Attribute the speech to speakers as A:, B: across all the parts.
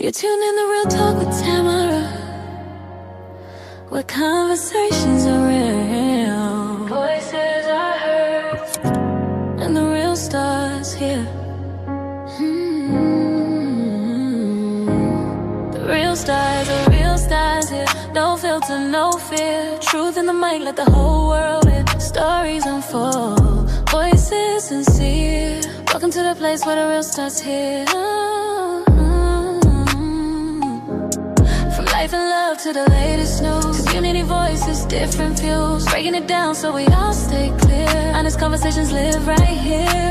A: You tune in to Real Talk with Tamara, where conversations are real, voices are heard, and the real stars here. The real stars here. No filter, no fear. Truth in the mic, let the whole world hear. Stories unfold, voices sincere. Welcome to the place where the real stars here. Life and love to the latest news. Community voices, different views. Breaking it down so we all stay clear. Honest conversations live right here.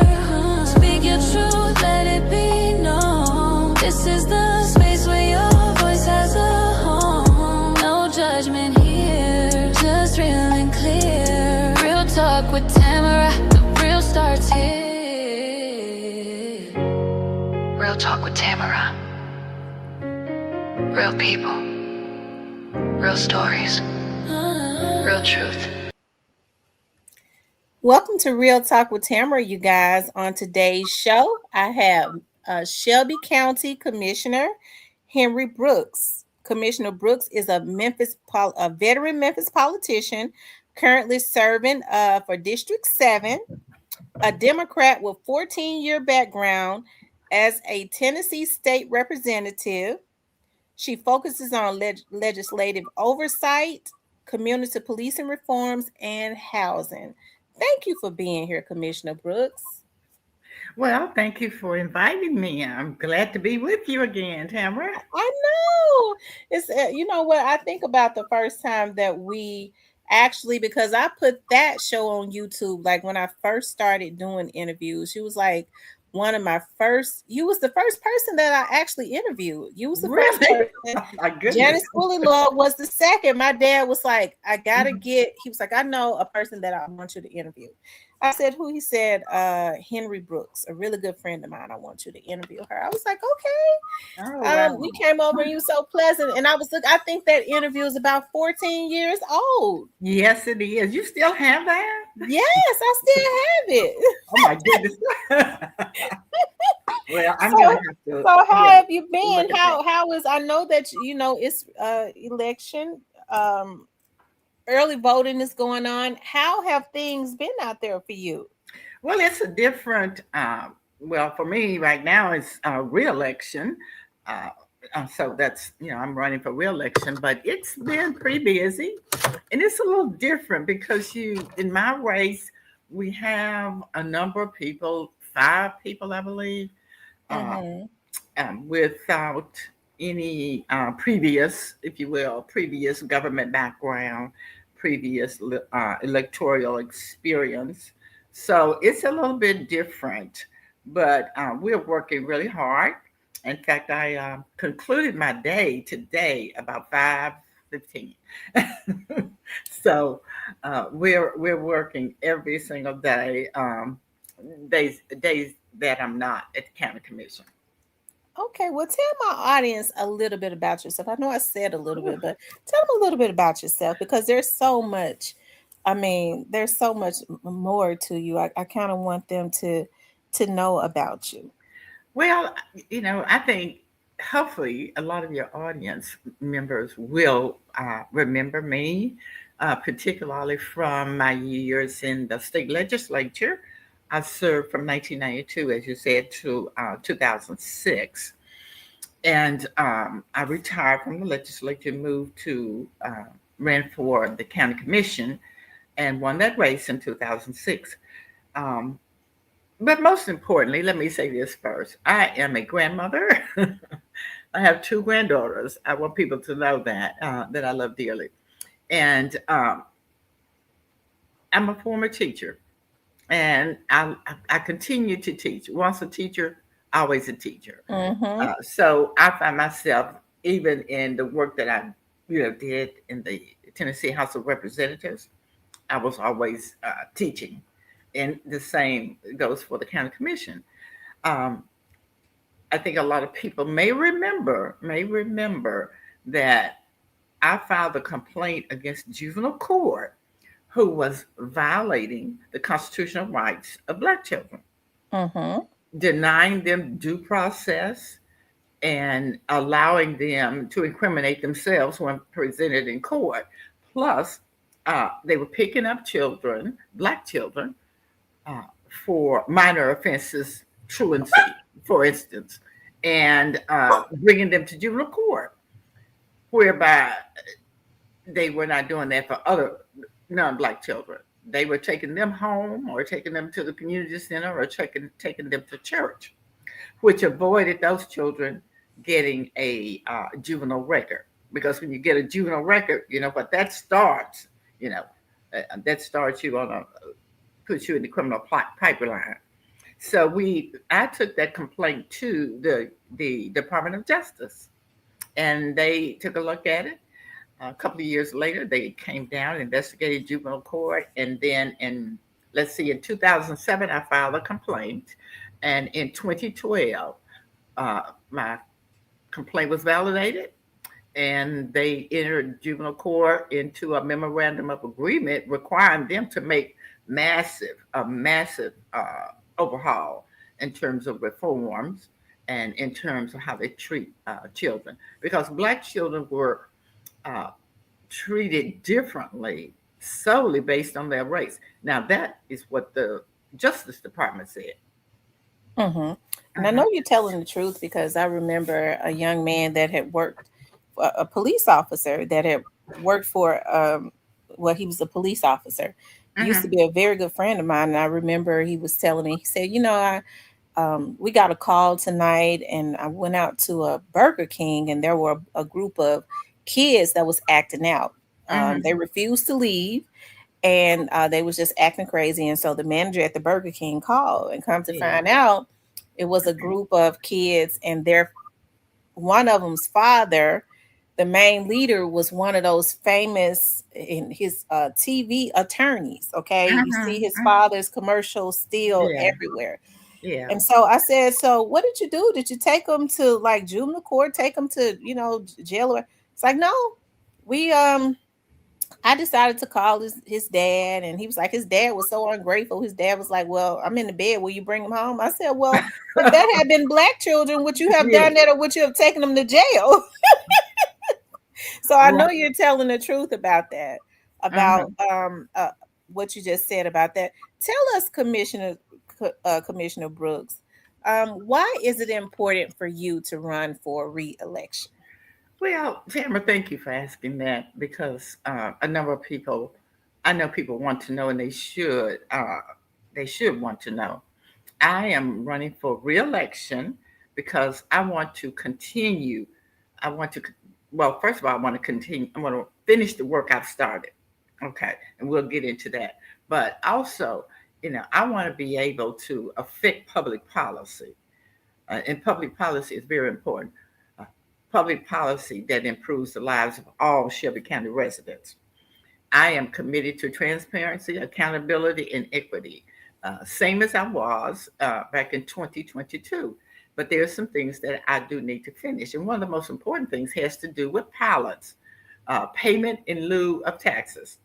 A: Speak your truth, let it be known. This is the space where your voice has a home. No judgment here, just real and clear. Real talk with Tamara, the real starts here. Real talk with Tamara. Real people. Real stories, real truth.
B: Welcome to Real Talk with Tamara, you guys. On today's show, I have Shelby County Commissioner Henri Brooks. Commissioner Brooks is a veteran Memphis politician, currently serving for District 7, a Democrat with 14-year background as a Tennessee state representative. She focuses on legislative oversight, community policing reforms, and housing. Thank you for being here, Commissioner Brooks.
C: Well, thank you for inviting me. I'm glad to be with you again, Tamara.
B: I know. It's you know what I think about the first time that we actually, because I put that show on YouTube like when I first started doing interviews. She was like one of my first. You was the first person that I actually interviewed. You was the first person.
C: Oh, my goodness.
B: Janice Fully-Law was the second. My dad was like, I gotta get. He was like, I know a person that I want you to interview. I said, who? He said, Henri Brooks, a really good friend of mine. I want you to interview her. I was like, okay.
C: Oh, wow.
B: You came over and you were so pleasant. And I think that interview is about 14 years old.
C: Yes, it is. You still have that?
B: Yes, I still have it.
C: Oh my goodness. Well, I'm gonna have to.
B: So how have you been? How is, I know that it's election. Early voting is going on. How have things been out there for you?
C: Well, it's a different, well, for me right now, it's a re-election. So that's, I'm running for re-election, but it's been pretty busy. And it's a little different because in my race, we have a number of people, 5 people, I believe, without any previous government background, previous electoral experience. So it's a little bit different, but we're working really hard. In fact, I concluded my day today about 5:15. So we're working every single day, days that I'm not at the county commission.
B: Okay, well, tell my audience a little bit about yourself. I know I said a little bit, but tell them a little bit about yourself because there's so much. I mean, there's so much more to you. I kind of want them to know about you.
C: Well, I think hopefully a lot of your audience members will remember me, particularly from my years in the state legislature. I served from 1992, as you said, to 2006. And I retired from the legislature, ran for the county commission and won that race in 2006. But most importantly, let me say this first. I am a grandmother. I have 2 granddaughters. I want people to know that I love dearly. And I'm a former teacher. And I continue to teach. Once a teacher, always a teacher. So I find myself, even in the work that I did in the Tennessee House of Representatives, I was always teaching. And the same goes for the county commission. I think a lot of people may remember that I filed a complaint against juvenile court who was violating the constitutional rights of Black children, denying them due process, and allowing them to incriminate themselves when presented in court. Plus, they were picking up children, black children, uh, for minor offenses, truancy, for instance, and bringing them to juvenile court, whereby they were not doing that for other non-black children. They were taking them home or taking them to the community center or taking them to church, which avoided those children getting a juvenile record. Because when you get a juvenile record, you know what that starts, you know, that starts you on a, puts you in the criminal pipeline. So I took that complaint to the Department of Justice, and they took a look at it. A couple of years later, they came down, investigated juvenile court, and then in 2007, I filed a complaint, and in 2012, my complaint was validated, and they entered juvenile court into a memorandum of agreement requiring them to make a massive overhaul in terms of reforms and in terms of how they treat children, because black children were uh, treated differently solely based on their race. Now, that is what the Justice Department said.
B: Mm-hmm. And I
C: Uh-huh.
B: know you're telling the truth because I remember a young man that had worked, a police officer that had worked for, well, he was a police officer. He used to
C: Uh-huh.
B: be a very good friend of mine. And I remember he was telling me, he said, we got a call tonight and I went out to a Burger King and there were a group of kids that was acting out.
C: Uh-huh.
B: They refused to leave and they was just acting crazy. And so the manager at the Burger King called and come to
C: Yeah.
B: find out it was a group of kids and their one of them's father, the main leader, was one of those famous in his TV attorneys. Okay, you
C: Uh-huh.
B: see his
C: Uh-huh.
B: father's commercials still
C: Yeah.
B: everywhere.
C: Yeah.
B: And so I said, so what did you do? Did you take them to like juvenile court? Take them to jail? Or it's like no, we I decided to call his dad, and he was like, his dad was so ungrateful. His dad was like, "Well, I'm in the bed. Will you bring him home?" I said, "Well, if that had been black children, would you have
C: Yeah.
B: done that, or would you have taken them to jail?" So I know
C: Right.
B: you're telling the truth about that,
C: Uh-huh.
B: about what you just said about that. Tell us, Commissioner Brooks, why is it important for you to run for re-election?
C: Well, Tamara, thank you for asking that because a number of people, I know people want to know, and they should want to know. I am running for reelection because I want to continue. I want to, well, first of all, I want to continue. I want to finish the work I've started. Okay, and we'll get into that. But also, I want to be able to affect public policy, and public policy is very important. Uh, Public policy that improves the lives of all Shelby County residents. I am committed to transparency, accountability, and equity, same as I was back in 2022. But there are some things that I do need to finish. And one of the most important things has to do with pilots, payment in lieu of taxes.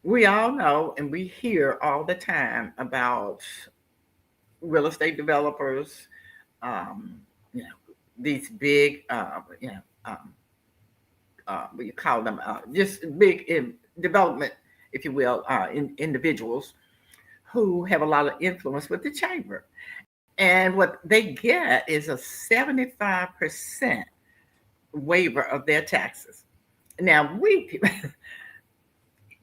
C: We all know and we hear all the time about real estate developers, um, you know, these big, what you call them, just big development, if you will, individuals who have a lot of influence with the chamber. And what they get is a 75% waiver of their taxes. Now,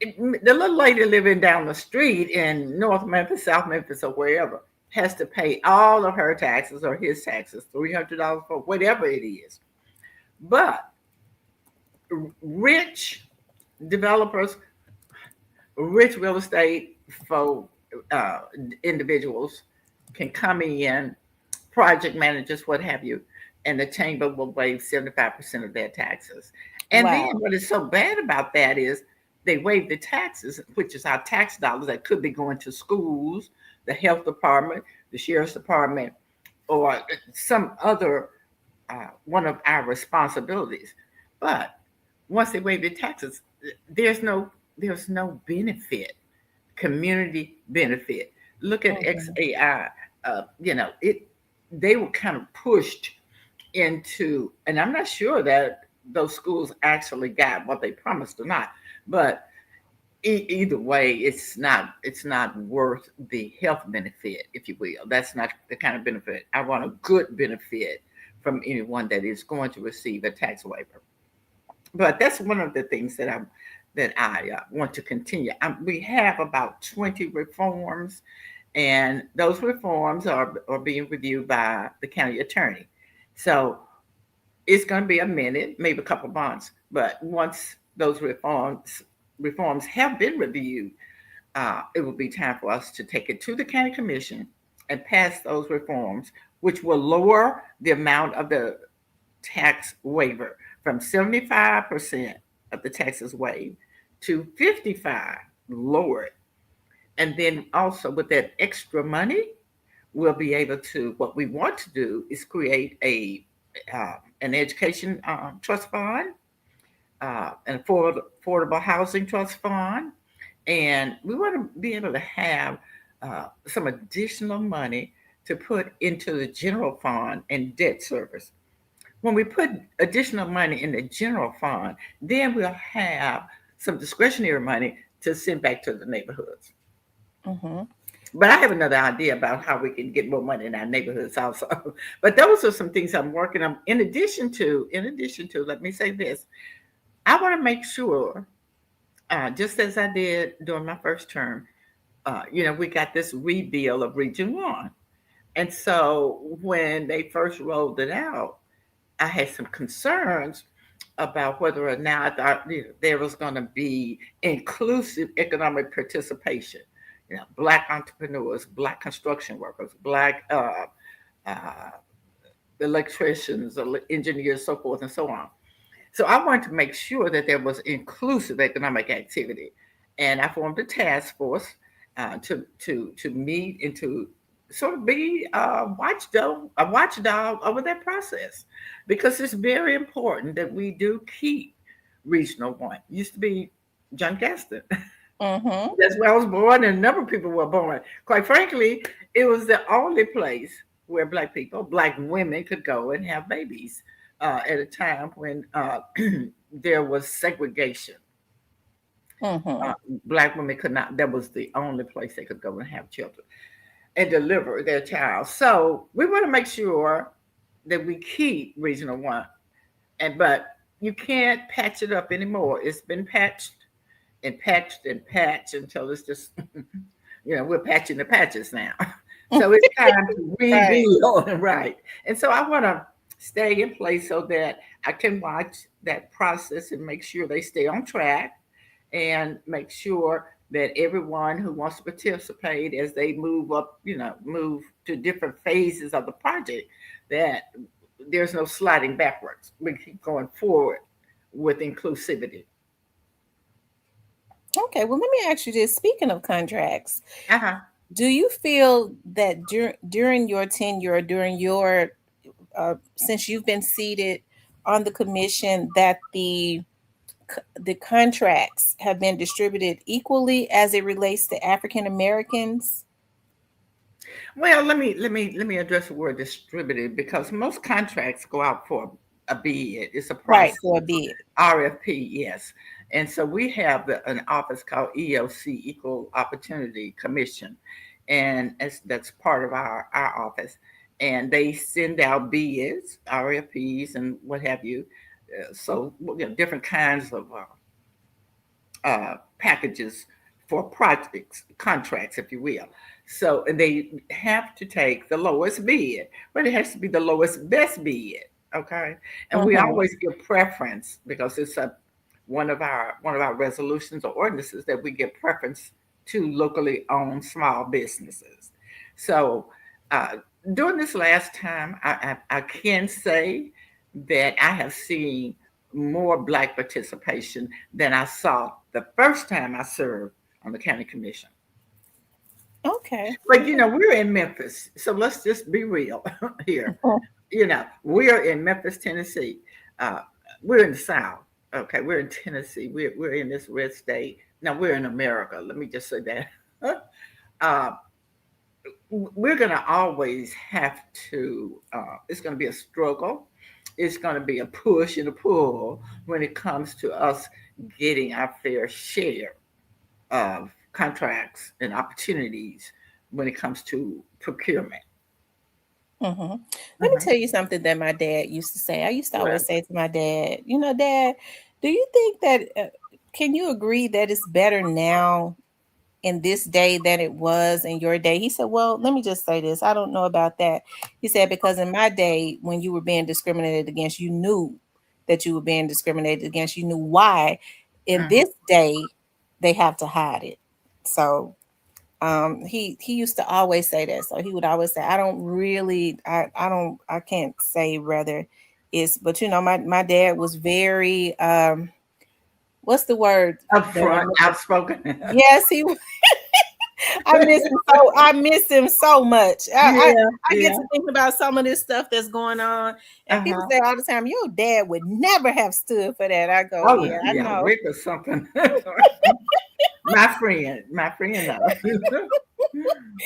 C: the little lady living down the street in North Memphis, South Memphis, or wherever, has to pay all of her taxes or his taxes, $300 for whatever it is. But rich developers, rich real estate folk, uh, individuals can come in, project managers, what have you, and the chamber will waive 75% of their taxes. And then
B: Wow.
C: what is so bad about that is they waive the taxes, which is our tax dollars that could be going to schools, the health department, the sheriff's department, or some other one of our responsibilities. But once they waive the taxes, there's no benefit, community benefit. Look at
B: Mhm.
C: XAI. It they were kind of pushed into, and I'm not sure that those schools actually got what they promised or not, but either way, it's not worth the health benefit, if you will. That's not the kind of benefit I want. A good benefit from anyone that is going to receive a tax waiver. But that's one of the things that I want to continue. We have about 20 reforms, and those reforms are being reviewed by the county attorney. So it's going to be a minute, maybe a couple months, but once those reforms have been reviewed, it will be time for us to take it to the county commission and pass those reforms, which will lower the amount of the tax waiver from 75% of the taxes waived to 55, lower it. And then also with that extra money, we'll be able to, what we want to do is create an education trust fund, an affordable housing trust fund, and we want to be able to have some additional money to put into the general fund and debt service. When we put additional money in the general fund, then we'll have some discretionary money to send back to the neighborhoods.
B: Mm-hmm.
C: But I have another idea about how we can get more money in our neighborhoods also. But those are some things I'm working on. In addition to, let me say this: I want to make sure, just as I did during my first term, we got this rebuild of Region One, and so when they first rolled it out, I had some concerns about whether or not there was going to be inclusive economic participation. Black entrepreneurs, black construction workers, black uh, electricians, engineers, so forth and so on. So I wanted to make sure that there was inclusive economic activity, and I formed a task force to meet and to sort of be a watchdog over that process, because it's very important that we do keep Regional One. It used to be John Gaston.
B: Mm-hmm.
C: That's where I was born, and a number of people were born. Quite frankly, it was the only place where black women could go and have babies at a time when there was segregation.
B: Mm-hmm.
C: Uh, Black women could not, that was the only place they could go and have children and deliver their child. So we want to make sure that we keep Regional One. But you can't patch it up anymore. It's been patched and patched and patched until it's just, we're patching the patches now. So it's time to
B: Right.
C: rebuild, right? And so I want to stay in place so that I can watch that process and make sure they stay on track, and make sure that everyone who wants to participate as they move up, move to different phases of the project, that there's no sliding backwards. We keep going forward with inclusivity.
B: Okay, well, let me ask you this. Speaking of contracts,
C: Uh-huh.
B: do you feel that during your tenure, during your since you've been seated on the commission, that the contracts have been distributed equally as it relates to African Americans?
C: Well, let me address the word distributed, because most contracts go out for a bid. It's a
B: Right,
C: process.
B: for a bid.
C: RFP, yes. And so we have an office called EOC, Equal Opportunity Commission, and that's part of our office. And they send out bids, RFPs, and what have you. So different kinds of packages for projects, contracts, if you will. So, and they have to take the lowest bid, but it has to be the lowest best bid. Okay, and we
B: Mm-hmm.
C: always give preference, because it's one of our resolutions or ordinances that we give preference to locally owned small businesses. So, uh, during this last time, I can say that I have seen more Black participation than I saw the first time I served on the county commission.
B: Okay.
C: But we're in Memphis, so let's just be real here. We're in Memphis, Tennessee. Uh, we're in the South. Okay, we're in Tennessee. We're in this red state. Now we're in America. Let me just say that. uh, we're going to always have to. It's going to be a struggle it's going to be a push and a pull when it comes to us getting our fair share of contracts and opportunities when it comes to procurement.
B: Hmm. Let me
C: Mhm.
B: tell you something that my dad used to say. I used to
C: Well,
B: always say to my dad, you know, Dad, do you think that, can you agree that it's better now in this day than it was in your day? He said, well, let me just say this. I don't know about that. He said, because in my day, when you were being discriminated against, you knew that you were being discriminated against. You knew why. In
C: mhm.
B: this day, they have to hide it. So he used to always say that. So he would always say, I don't really, I can't say whether it's, but you know, my dad was very what's the word that
C: Upfront,
B: I'm looking?
C: outspoken.
B: Yes, he I miss him so much.
C: Yeah,
B: I get
C: yeah.
B: to thinking about some of this stuff that's going on, and people
C: Uh-huh.
B: say all the time, "Your dad would never have stood for that." I go,
C: Oh,
B: "Yeah, I
C: yeah,
B: know."
C: Rick or something. My friend knows.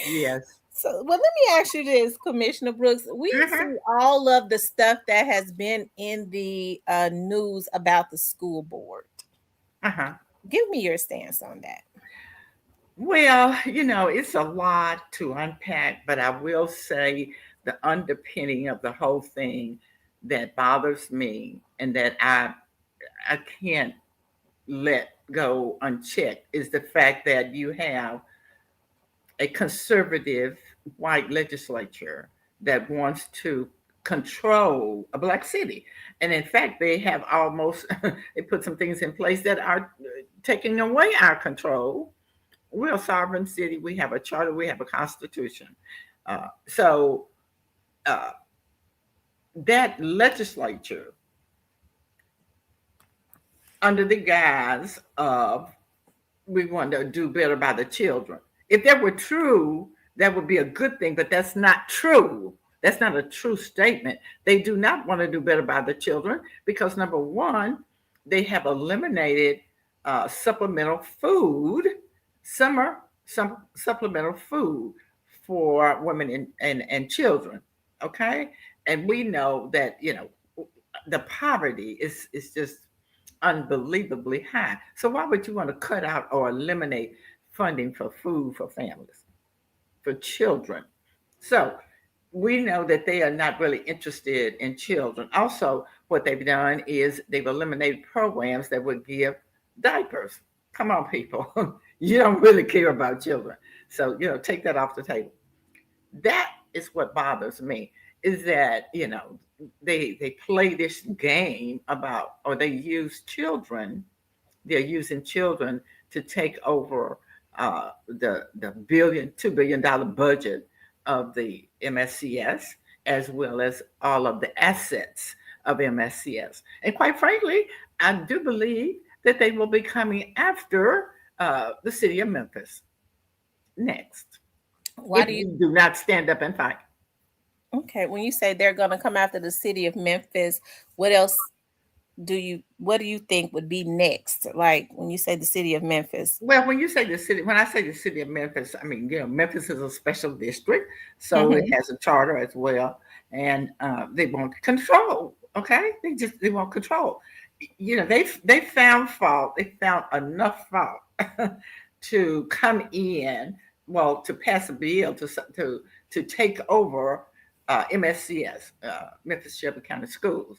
C: Yes.
B: So, well, let me ask you this, Commissioner Brooks. We
C: Uh-huh.
B: see all of the stuff that has been in the news about the school board.
C: Uh-huh.
B: Give me your stance on that.
C: Well, it's a lot to unpack, but I will say the underpinning of the whole thing that bothers me and that I can't let go unchecked is the fact that you have a conservative white legislature that wants to control a black city. And in fact, they have almost they put some things in place that are taking away our control. We're a sovereign city. We have a charter. We have a constitution. So uh, that legislature, under the guise of we want to do better by the children. If that were true, that would be a good thing, but that's not true. That's not a true statement. They do not want to do better by the children because, number one, they have eliminated supplemental food, some supplemental food for women and children. Okay. And we know that, the poverty is just unbelievably high. So why would you want to cut out or eliminate funding for food for families, for children? So we know that they are not really interested in children. Also, what they've done is they've eliminated programs that would give diapers. Come on, people. You don't really care about children. So, take that off the table. That is what bothers me is that, they play this game about, or they use children, they're using children to take over the $2 billion budget of the MSCS, as well as all of the assets of MSCS. And quite frankly, I do believe that they will be coming after the city of Memphis next
B: Why
C: if
B: do you?
C: we do not stand up and fight.
B: Okay, when you say they're going to come after the city of Memphis, what else what do you think would be next? Like when you say the city of Memphis.
C: Well, when I say the city of Memphis, I mean, Memphis is a special district, so it
B: Hmm.
C: has a charter as well, and they want control. Okay, they want control. They found fault. They found enough fault to come in, well, to pass a bill to take over MSCS, Memphis Shelby County Schools,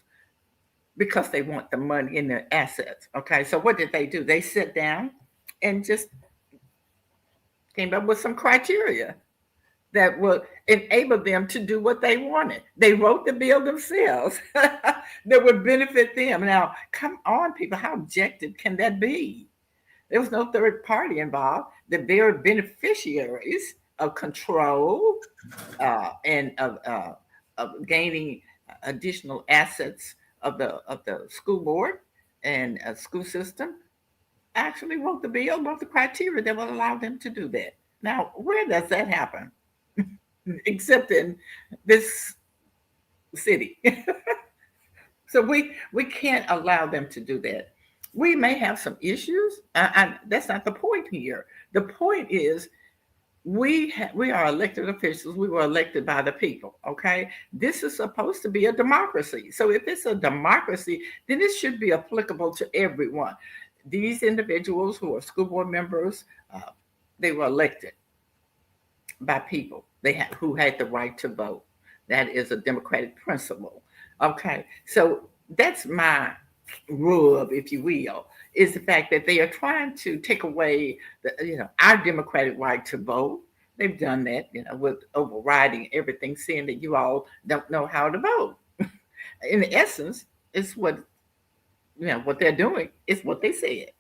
C: because they want the money and the assets. Okay, so what did they do? They sit down and just came up with some criteria that would enable them to do what they wanted. They wrote the bill themselves that would benefit them. Now, come on, people, how objective can that be? There was no third party involved. The very beneficiaries of control and of gaining additional assets of the school board and school system actually wrote the bill, wrote the criteria that will allow them to do that. Now, where does that happen? Except in this city. So we can't allow them to do that. We may have some issues. That's not the point here. The point is we are elected officials. We were elected by the people. Okay, this is supposed to be a democracy. So if it's a democracy, then it should be applicable to everyone. These individuals who are school board members, uh, they were elected by people. They had who had the right to vote. That is a democratic principle. Okay, so that's my rub, if you will, is the fact that they are trying to take away our democratic right to vote. They've done that, with overriding everything, saying that you all don't know how to vote. In essence, it's what they're doing is what they said.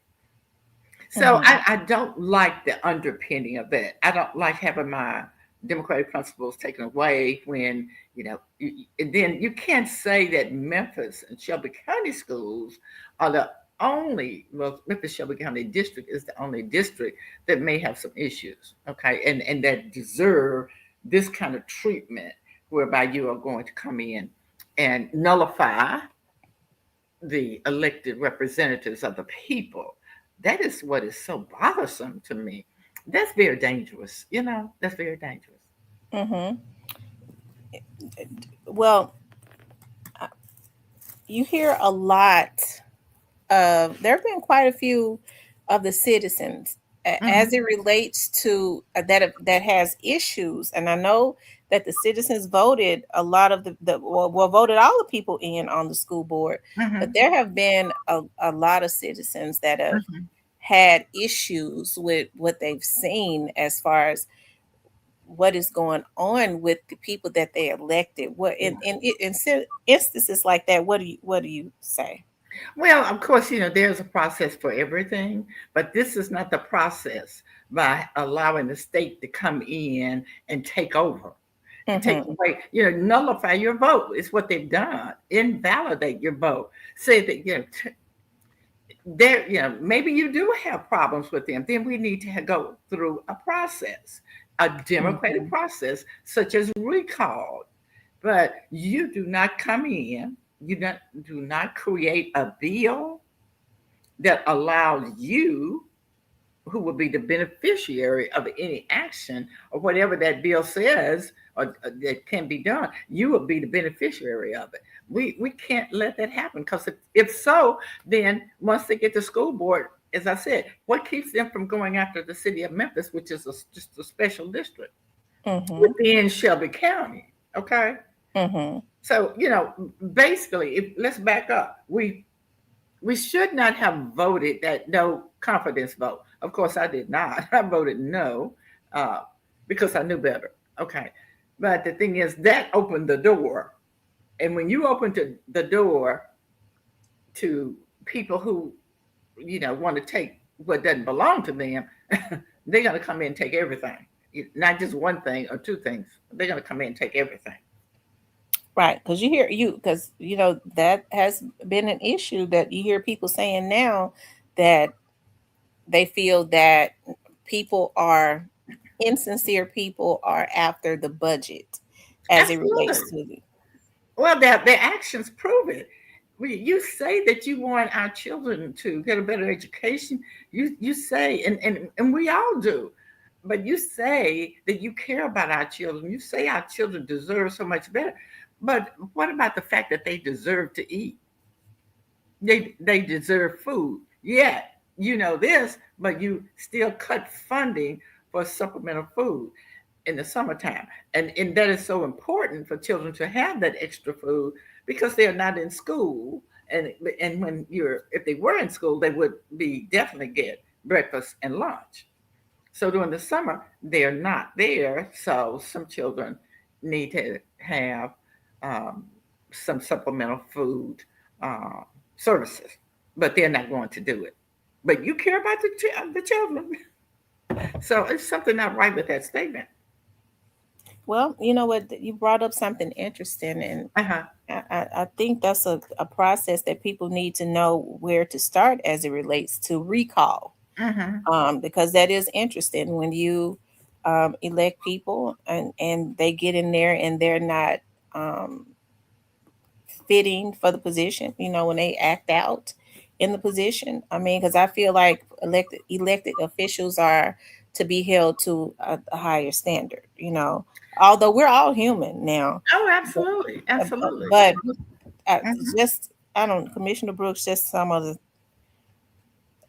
C: So
B: Mm-hmm.
C: I don't like the underpinning of that. I don't like having my democratic principles taken away when, and then you can't say that Memphis and Shelby County schools are the only, well, Memphis Shelby County district is the only district that may have some issues, okay, and that deserve this kind of treatment whereby you are going to come in and nullify the elected representatives of the people. That is what is so bothersome to me. That's very dangerous. That's very dangerous.
B: Mm-hmm. Well, you hear a lot there have been quite a few of the citizens as
C: Hmm.
B: it relates to that has issues, and I know that the citizens voted a lot of well, voted all the people in on the school board, but
C: Hmm.
B: there have been a lot of citizens that have
C: Hmm.
B: had issues with what they've seen as far as what is going on with the people that they elected. What
C: Yeah.
B: in instances like that, what do you say?
C: Well, of course, there's a process for everything, but this is not the process by allowing the state to come in and take over and take
B: Mm-hmm.
C: away, nullify your vote. Is what they've done. Invalidate your vote. Say that, there, maybe you do have problems with them. Then we need to go through a process, a democratic
B: Mm-hmm.
C: process, such as recall. But you do not come in, do not create a bill that allows you, who will be the beneficiary of any action or whatever that bill says or that can be done, you will be the beneficiary of it. We can't let that happen, because if so, then once they get to school board, as I said, what keeps them from going after the city of Memphis, which is just a special district
B: Mm-hmm.
C: within Shelby County? Okay,
B: Mm-hmm.
C: so basically, if let's back up, we should not have voted that no confidence vote. Of course, I did not. I voted no, uh, because I knew better. Okay. But the thing is, that opened the door. And when you open the door to people who, want to take what doesn't belong to them, they're going to come in and take everything. Not just one thing or two things. They're going to come in and take everything.
B: Right, because because that has been an issue that you hear people saying now that they feel that people are insincere people are after the budget as it relates
C: Absolutely.
B: to the.
C: Well, their actions prove it. You say that you want our children to get a better education. You say, and we all do, but you say that you care about our children. You say our children deserve so much better. But what about the fact that they deserve to eat? They deserve food. Yeah, you know this, but you still cut funding for supplemental food in the summertime. And that is so important for children to have that extra food because they are not in school. And when if they were in school, they would be definitely get breakfast and lunch. So during the summer, they're not there. So some children need to have um, some supplemental food uh, services, but they're not going to do it. But you care about the children. So it's something not right with that statement.
B: Well, you know what, you brought up something interesting, and
C: Uh-huh.
B: I think that's a process that people need to know where to start as it relates to recall,
C: Uh-huh.
B: because that is interesting when you elect people and they get in there and they're not um, fitting for the position, when they act out in the position. I mean, because I feel like elected officials are to be held to a higher standard, although we're all human now.
C: Oh, absolutely, absolutely.
B: But I,
C: Mhm.
B: just I don't Commissioner Brooks, just some of the,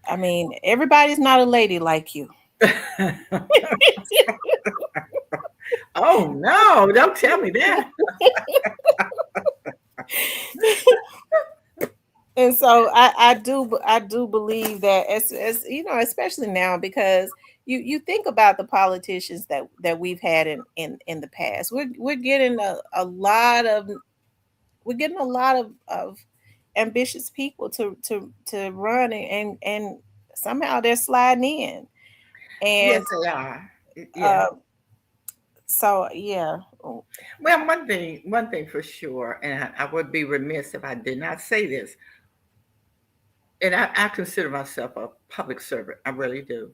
B: I mean, everybody's not a lady like you.
C: Oh no! Don't tell me that.
B: And so I do believe that, as especially now, because you think about the politicians that we've had in the past. We're getting a lot of ambitious people to run, and somehow they're sliding in.
C: Yes,
B: And
C: they are. Yeah.
B: uh so yeah.
C: Well, one thing for sure, and I would be remiss if I did not say this. And I consider myself a public servant. I really do.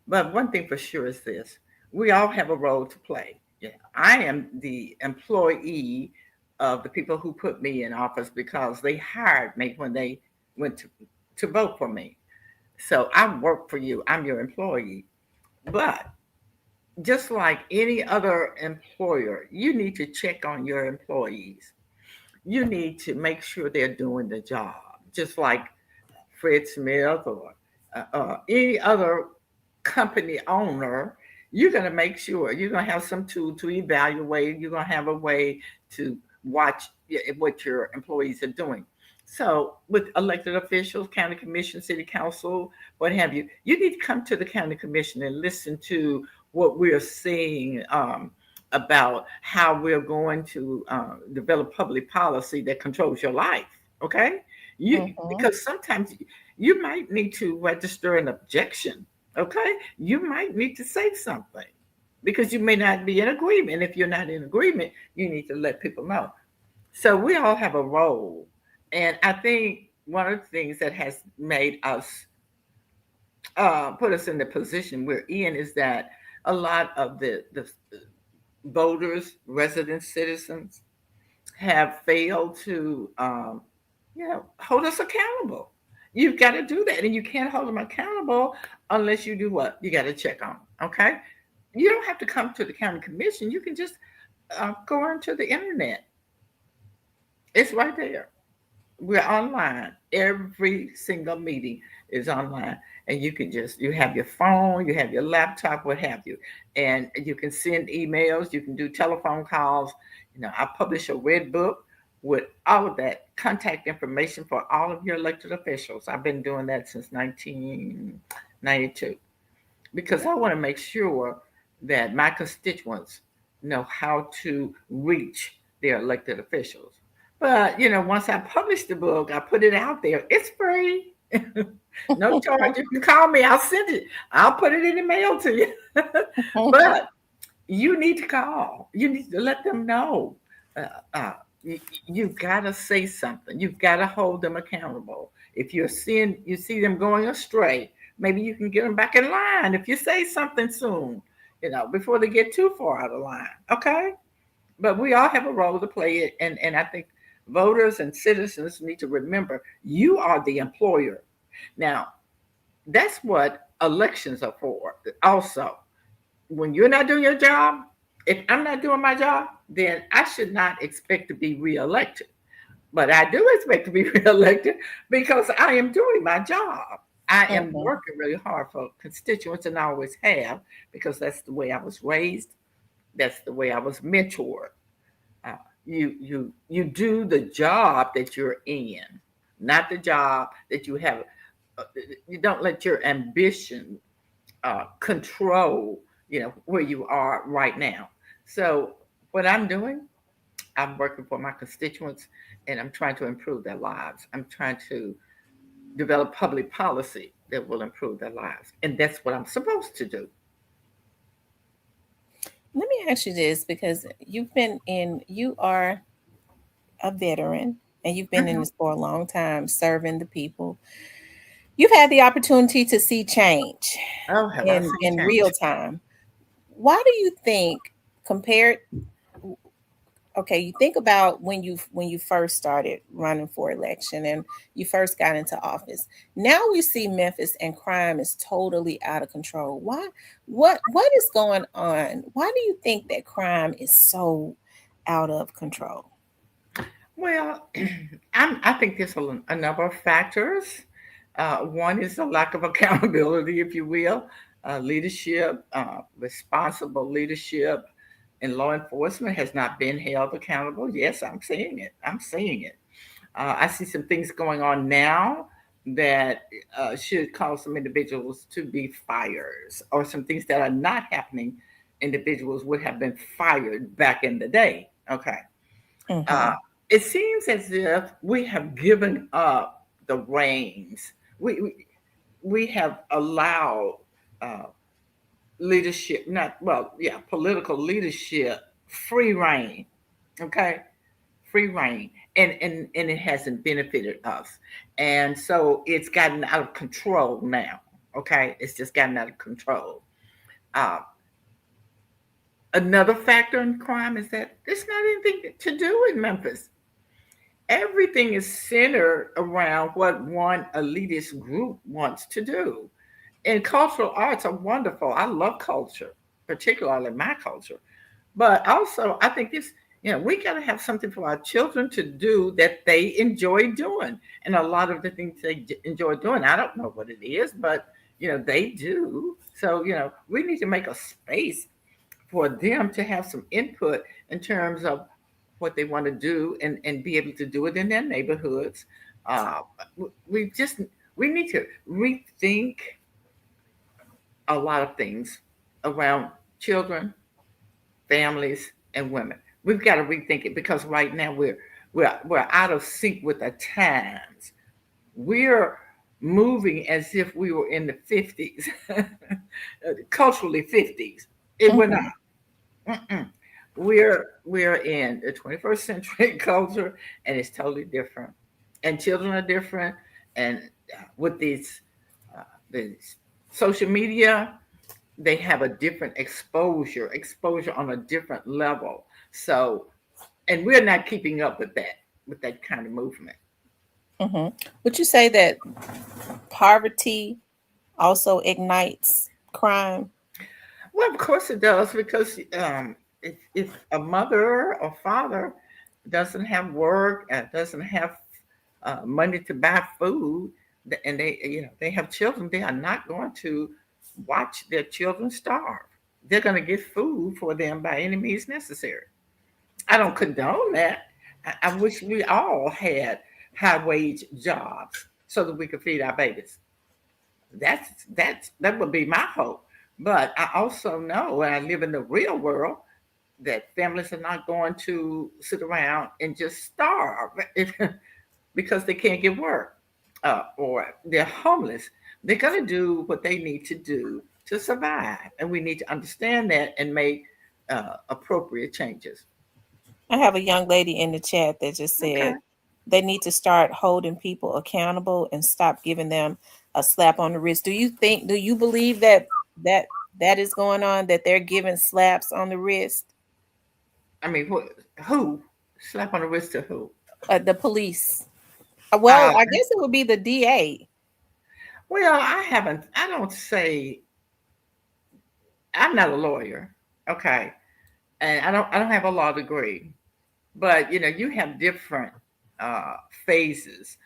C: But one thing for sure is this: we all have a role to play. Yeah, I am the employee of the people who put me in office because they hired me when they went to vote for me. So I work for you. I'm your employee. But just like any other employer, you need to check on your employees. You need to make sure they're doing the job, just like Fred Smith or any other company owner. You're going to make sure you're going to have some tool to evaluate. You're going to have a way to watch what your employees are doing. So, with elected officials, county commission, city council, what have you, you need to come to the county commission and listen to what we're seeing about how we're going to develop public policy that controls your life. Okay,
B: Mhm.
C: because sometimes you might need to register an objection. Okay, you might need to say something because you may not be in agreement. If you're not in agreement, you need to let people know. So we all have a role, and I think one of the things that has made us put us in the position we're in is that a lot of the voters, resident citizens, have failed to, hold us accountable. You've got to do that, and you can't hold them accountable unless you do what? You got to check on them. Okay, you don't have to come to the county commission. You can just go onto the internet. It's right there. We're online. Every single meeting is online, and you have your phone, you have your laptop, what have you, and you can send emails, you can do telephone calls. I publish a red book with all of that contact information for all of your elected officials. I've been doing that since 1992 because I want to make sure that my constituents know how to reach their elected officials. But once I publish the book, I put it out there. It's free, no charge. You can call me. I'll send it. I'll put it in the mail to you. But you need to call. You need to let them know. Uh, uh, you've got to say something. You've got to hold them accountable. If you see them going astray, maybe you can get them back in line. If you say something soon, before they get too far out of line. Okay, but we all have a role to play, and I think voters and citizens need to remember you are the employer. Now, that's what elections are for. Also, when you're not doing your job, if I'm not doing my job, then I should not expect to be reelected. But I do expect to be reelected because I am doing my job. I am
B: Mhm.
C: working really hard for constituents, and I always have, because that's the way I was raised. That's the way I was mentored. Uh, you do the job that you're in, not the job that you have. You don't let your ambition control, where you are right now. So what I'm doing, I'm working for my constituents, and I'm trying to improve their lives. I'm trying to develop public policy that will improve their lives, and that's what I'm supposed to do.
B: Let me ask you this, because you are a veteran, and you've been in
C: Mhm.
B: this for a long time, serving the people. You've had the opportunity to see change
C: Oh, have I
B: in
C: seen
B: in real
C: change?
B: time. Why do you think, compared okay, you think about when you first started running for election and you first got into office. Now we see Memphis and crime is totally out of control. Why? What is going on? Why do you think that crime is so out of control?
C: Well, I think there's a number of factors. One is the lack of accountability, if you will, leadership, responsible leadership in law enforcement has not been held accountable. Yes, I'm seeing it. I'm seeing it. I see some things going on now that should cause some individuals to be fired, or some things that are not happening. Individuals would have been fired back in the day. Okay. Uh,
B: Mm-hmm.
C: it seems as if we have given up the reins. We have allowed uh, leadership, not well, yeah, political leadership, free reign. Okay, free reign, and it hasn't benefited us, and so it's gotten out of control now. Okay, it's just gotten out of control. Uh, Another factor in crime is that there's not anything to do in Memphis. Everything is centered around what one elitist group wants to do. And cultural arts are wonderful. I love culture, particularly my culture. But also, I think this, we got to have something for our children to do that they enjoy doing. And a lot of the things they enjoy doing, I don't know what it is, but, they do. So, we need to make a space for them to have some input in terms of what they want to do, and be able to do it in their neighborhoods. Uh, we just we need to rethink a lot of things around children, families, and women. We've got to rethink it because right now we're out of sync with the times. We're moving as if we were in the 50s, culturally 50s. And we're
B: Mm-hmm.
C: not. Mm-mm. We're in the 21st century culture, and it's totally different. And children are different. And with these social media, they have a different exposure on a different level. So, and we're not keeping up with that kind of movement.
B: Mm-hmm. Would you say that poverty also ignites crime?
C: Well, of course it does, because if a mother or father doesn't have work, doesn't have money to buy food, and they have children, they are not going to watch their children starve. They're going to get food for them by any means necessary. I don't condone that. I wish we all had high wage jobs so that we could feed our babies. That would be my hope. But I also know, when I live in the real world, that families are not going to sit around and just starve because they can't get work, or they're homeless. They're going to do what they need to do to survive, and we need to understand that and make appropriate changes.
B: I have a young lady in the chat that just
C: Okay.
B: said they need to start holding people accountable and stop giving them a slap on the wrist. Do you believe that that is going on, that they're giving slaps on the wrist?
C: I mean, who slap on the wrist to who?
B: The police. Well,
C: Uh,
B: I guess it would be the DA.
C: well, I haven't. I don't say. I'm not a lawyer, okay, and I don't have a law degree. But you have different uh, phases.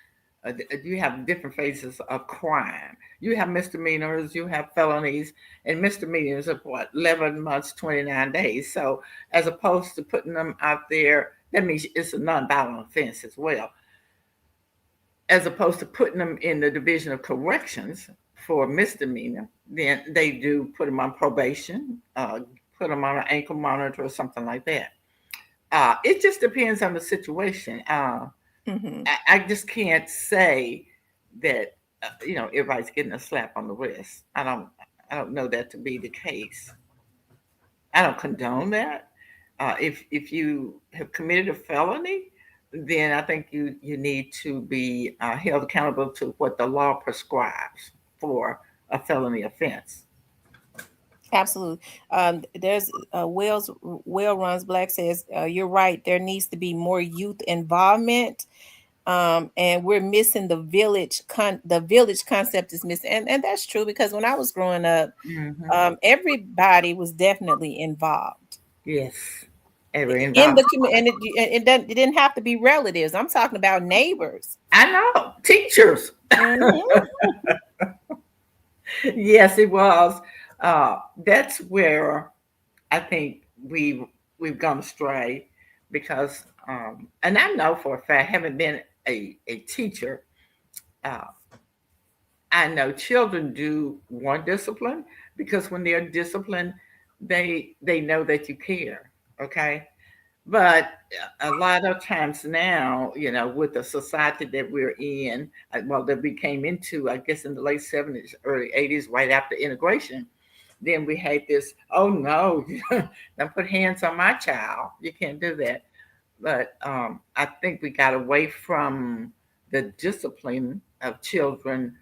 C: You have different phases of crime. You have misdemeanors, you have felonies, and misdemeanors are what, 11 months, 29 days. So as opposed to putting them out there, that means it's a nonviolent offense as well. As opposed to putting them in the Division of Corrections for misdemeanor, then they do put them on probation, put them on an ankle monitor or something like that. It just depends on the situation.
B: Hmm.
C: I just can't say that everybody's getting a slap on the wrist. I don't know that to be the case. I don't condone that. If you have committed a felony, then I think you need to be held accountable to what the law prescribes for a felony offense.
B: Absolutely. There's Wells runs black says you're right. There needs to be more youth involvement, and we're missing the village concept is missing, and that's true because when I was growing up,
C: Hmm.
B: everybody was definitely involved
C: Yes, every
B: in
C: involved.
B: the community, and it didn't have to be relatives. I'm talking about neighbors.
C: I know teachers.
B: Hmm.
C: Yes, it was. That's where I think we've gone astray because, and I know for a fact, having been a teacher, uh, I know children do want discipline because when they're disciplined, they know that you care. Okay, but a lot of times now, with the society that we're in, well, that we came into, I guess, in the late '70s, early '80s, right after integration, then we had this, oh no, don't put hands on my child. You can't do that. But I think we got away from the discipline of children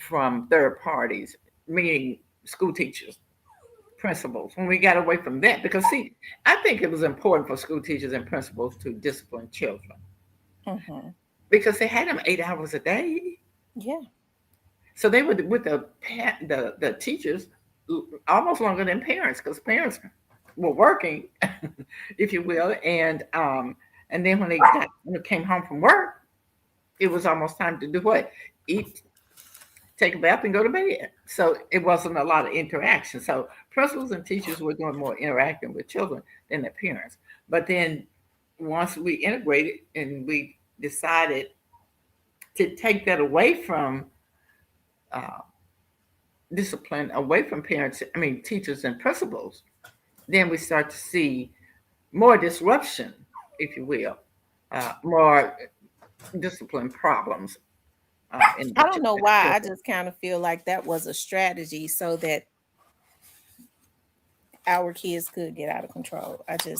C: from third parties, meaning school teachers, principals. When we got away from that, because see, I think it was important for school teachers and principals to discipline children
B: Hmm.
C: because they had them 8 hours a day.
B: Yeah.
C: So they were with the teachers almost longer than parents because parents were working, if you will, and then when they came home from work, it was almost time to do what? Eat, take a bath, and go to bed. So it wasn't a lot of interaction. So principals and teachers were doing more interacting with children than their parents. But then once we integrated and we decided to take that away from uh, discipline, away from parents, I mean teachers and principals, then we start to see more disruption, if you will, more discipline problems in
B: I
C: the
B: don't know why. I
C: children.
B: just kind of feel like that was a strategy so that our kids could get out of control. I do.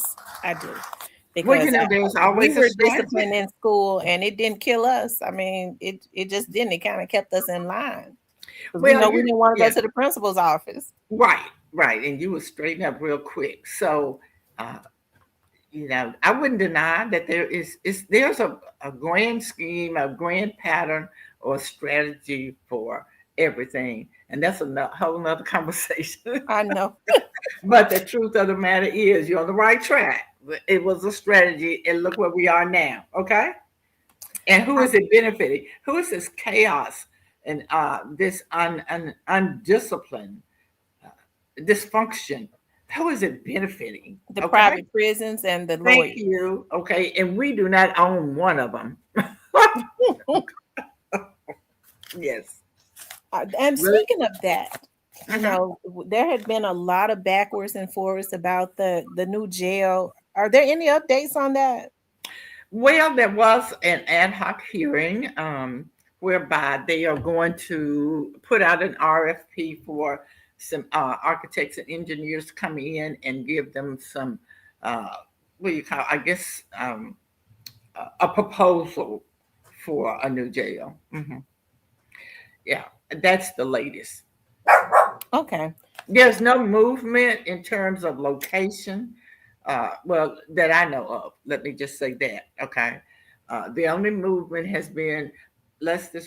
C: Well,
B: Because
C: there's
B: we
C: always a
B: were
C: strategy.
B: disciplined in school and it didn't kill us. I mean, it just didn't. It kind of kept us in line because we
C: Well,
B: know we didn't want to
C: yeah,
B: go to the principal's office.
C: right, right, and you would straighten up real quick. So, uh, I wouldn't deny that there's a grand scheme, a grand pattern, or strategy for everything, and that's a whole nother conversation.
B: I know.
C: But the truth of the matter is, you're on the right track. It was a strategy, and look where we are now. Okay, and who
B: I,
C: is it benefiting? Who is this chaos and this undisciplined dysfunction? Who is it benefiting?
B: the
C: Okay,
B: private prisons and the
C: thank
B: lawyers.
C: you. Okay, and we do not own one of them. Yes,
B: And
C: really.
B: speaking of that,
C: Mhm.
B: there had been a lot of backwards and forwards about the new jail. Are there any updates on that?
C: Well, there was an ad hoc hearing whereby they are going to put out an RFP for some architects and engineers to come in and give them some, uh, what do you call, I guess, a proposal for a new jail. Yeah, that's the latest.
B: Okay.
C: There's no movement in terms of location, well, that I know of. Let me just say that, okay? The only movement has been let's do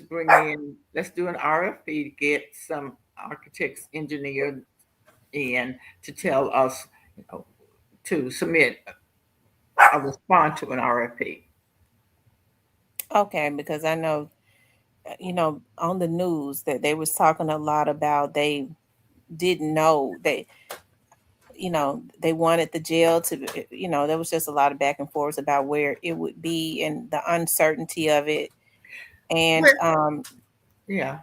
C: an RFP to get some architects, engineers in to tell us, you know, to submit a response to an RFP.
B: Okay, because I know on the news that they was talking a lot about they didn't know they wanted the jail to there was just a lot of back and forth about where it would be and the uncertainty of it. And
C: Well, yeah.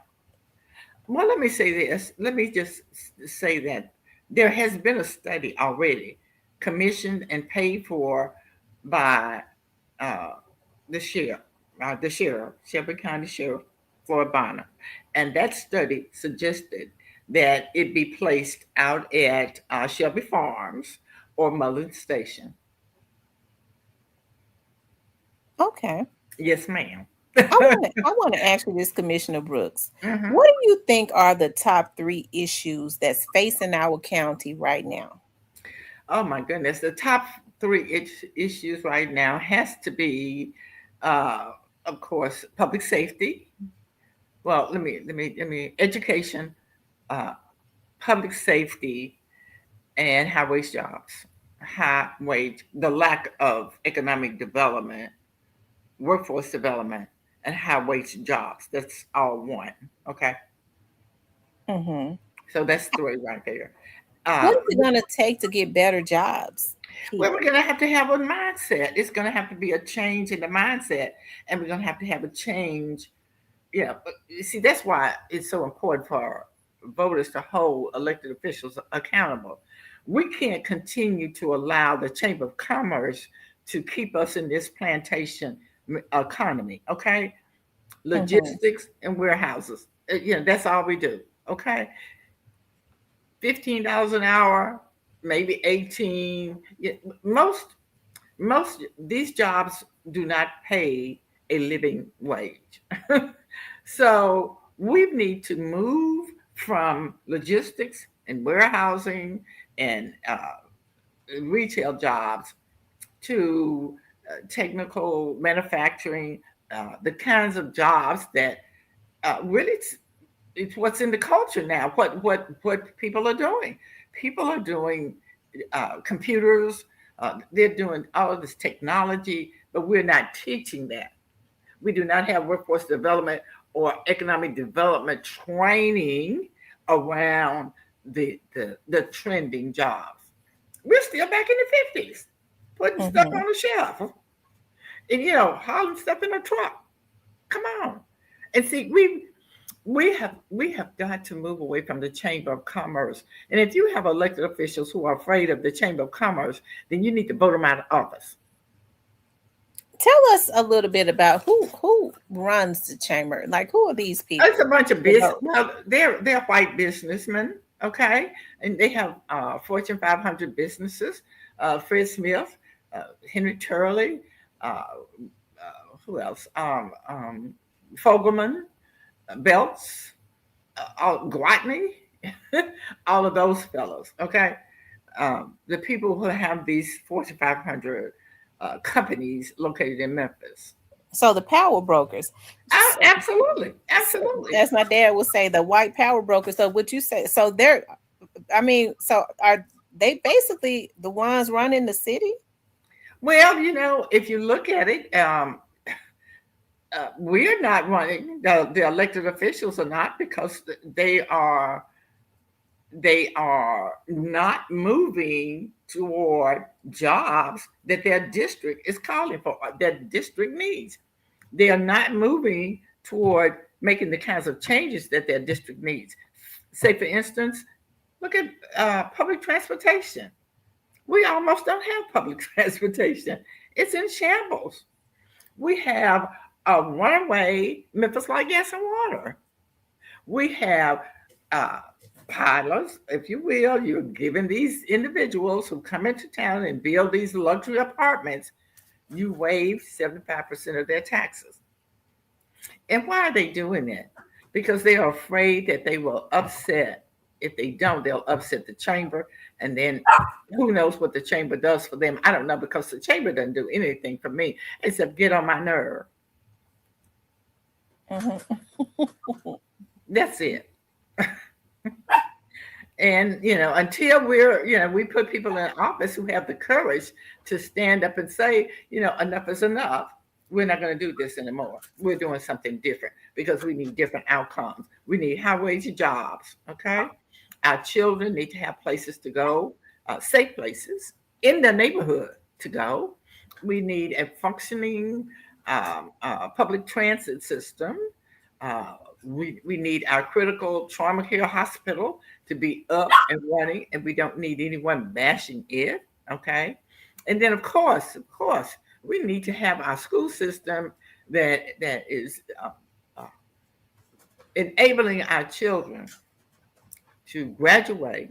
C: Well, let me say this. Let me just say that there has been a study already commissioned and paid for by uh, the sheriff, Shelby County Sheriff Floyd Bonner. And that study suggested that it be placed out at Shelby Farms or Mullen Station.
B: okay.
C: Yes, ma'am.
B: I want to ask you this, Commissioner Brooks.
C: Mhm.
B: What do you think are the top three issues that's facing our county right now?
C: Oh my goodness, the top three issues right now has to be, uh, of course, public safety. Well, let me education, uh, public safety, and high wage jobs. High wage, the lack of economic development, workforce development, and high wage jobs. That's all one. Okay,
B: Hmm.
C: so that's three right there.
B: What
C: Uh,
B: is it going to take to get better jobs
C: well,
B: here?
C: we're going to have a mindset. It's going to have to be a change in the mindset, and we're going to have a change. Yeah, but you see, that's why it's so important for voters to hold elected officials accountable. We can't continue to allow the Chamber of Commerce to keep us in this plantation economy. Okay,
B: Hmm.
C: logistics and warehouses. That's all we do. Okay, $15 an hour, maybe 18. Yeah, most these jobs do not pay a living wage. So we need to move from logistics and warehousing and retail jobs to technical manufacturing, the kinds of jobs that really it's what's in the culture now. What people are doing. People are doing computers. They're doing all of this technology, but we're not teaching that. We do not have workforce development or economic development training around the trending jobs. We're still back in the 50s, putting stuff
B: Hmm.
C: on the shelf and hauling stuff in a truck. Come on. And see, we have got to move away from the Chamber of Commerce. And if you have elected officials who are afraid of the Chamber of Commerce, then you need to vote them out of office.
B: Tell us a little bit about who runs the chamber. Like, who are these
C: It's a
B: people?
C: bunch of business. Well, they're white businessmen, okay, and they have Fortune 500 businesses. Fred Smith, Henry Turley, uh, who else? Fogelman, Belts, Gluttony, all of those fellows. Okay, the people who have these Fortune 500 companies located in Memphis.
B: So the power brokers. So,
C: Absolutely,
B: so
C: absolutely.
B: as my dad would say, the white power brokers. So what you say? So they're. I mean, so are they basically the ones running the city?
C: Well, if you look at it, we're not running. The elected officials are not because they are not moving toward jobs that their district is calling for, that district needs. They are not moving toward making the kinds of changes that their district needs. Say, for instance, look at public transportation. We almost don't have public transportation. It's in shambles. We have a runaway Memphis like gas and water. We have uh, pilots, if you will. You're giving these individuals who come into town and build these luxury apartments, you waive 75% of their taxes. And why are they doing that? Because they are afraid that they will upset. If they don't, they'll upset the chamber. And then who knows what the chamber does for them? I don't know, because the chamber doesn't do anything for me except get on my nerve.
B: Hmm.
C: That's it. And until we put people in office who have the courage to stand up and say, enough is enough. We're not going to do this anymore. We're doing something different because we need different outcomes. We need high wage jobs. Okay, our children need to have places to go, safe places in the neighborhood to go. We need a functioning public transit system. We need our critical trauma care hospital to be up and running, and we don't need anyone bashing it. Okay, and then of course, we need to have our school system that is uh, enabling our children to graduate,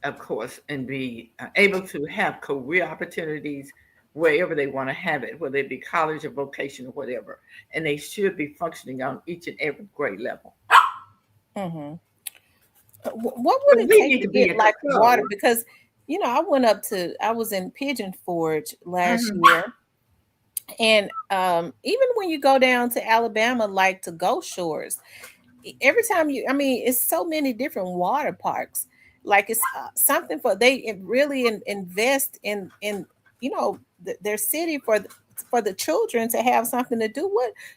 C: of course, and be able to have career opportunities wherever they want to have it, whether it be college or vocation or whatever. And they should be functioning on each and every grade level.
B: Mm-hmm. What
C: But
B: would it
C: we
B: take
C: need
B: to
C: to be
B: get
C: at the
B: like water?
C: core.
B: Because I was in Pigeon Forge last
C: Mhm.
B: year, and even when you go down to Alabama, like to Gulf Shores, every time I mean, it's so many different water parks. Like it's something for really invest in their city for the children to have something to do.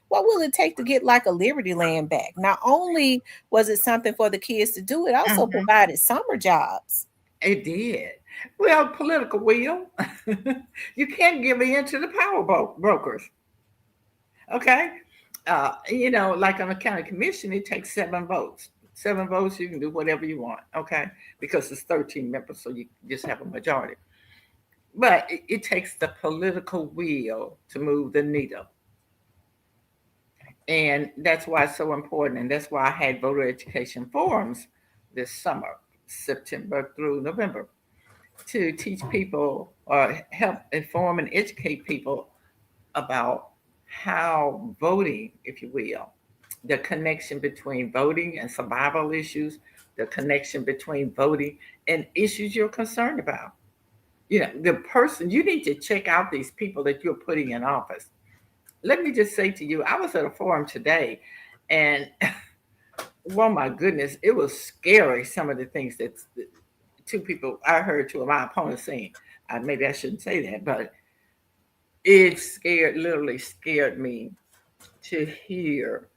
B: What will it take to get like a Liberty Land back? Not only was it something for the kids to do, it also
C: Mhm.
B: provided summer jobs.
C: It did. Well, political will. You can't give in to the power brokers. Okay. Like on a county commission, it takes 7 votes. 7 votes, you can do whatever you want. Okay. Because it's 13 members, so you just have a majority. But it takes the political will to move the needle. And that's why it's so important. And that's why I had voter education forums this summer, September through November, to teach people or help inform and educate people about how voting, if you will, the connection between voting and survival issues, the connection between voting and issues you're concerned about. The person, you need to check out these people that you're putting in office. Let me just say to you, I was at a forum today and oh my goodness, it was scary. Some of the things that I heard two of my opponents saying. Maybe I shouldn't say that, but literally scared me to hear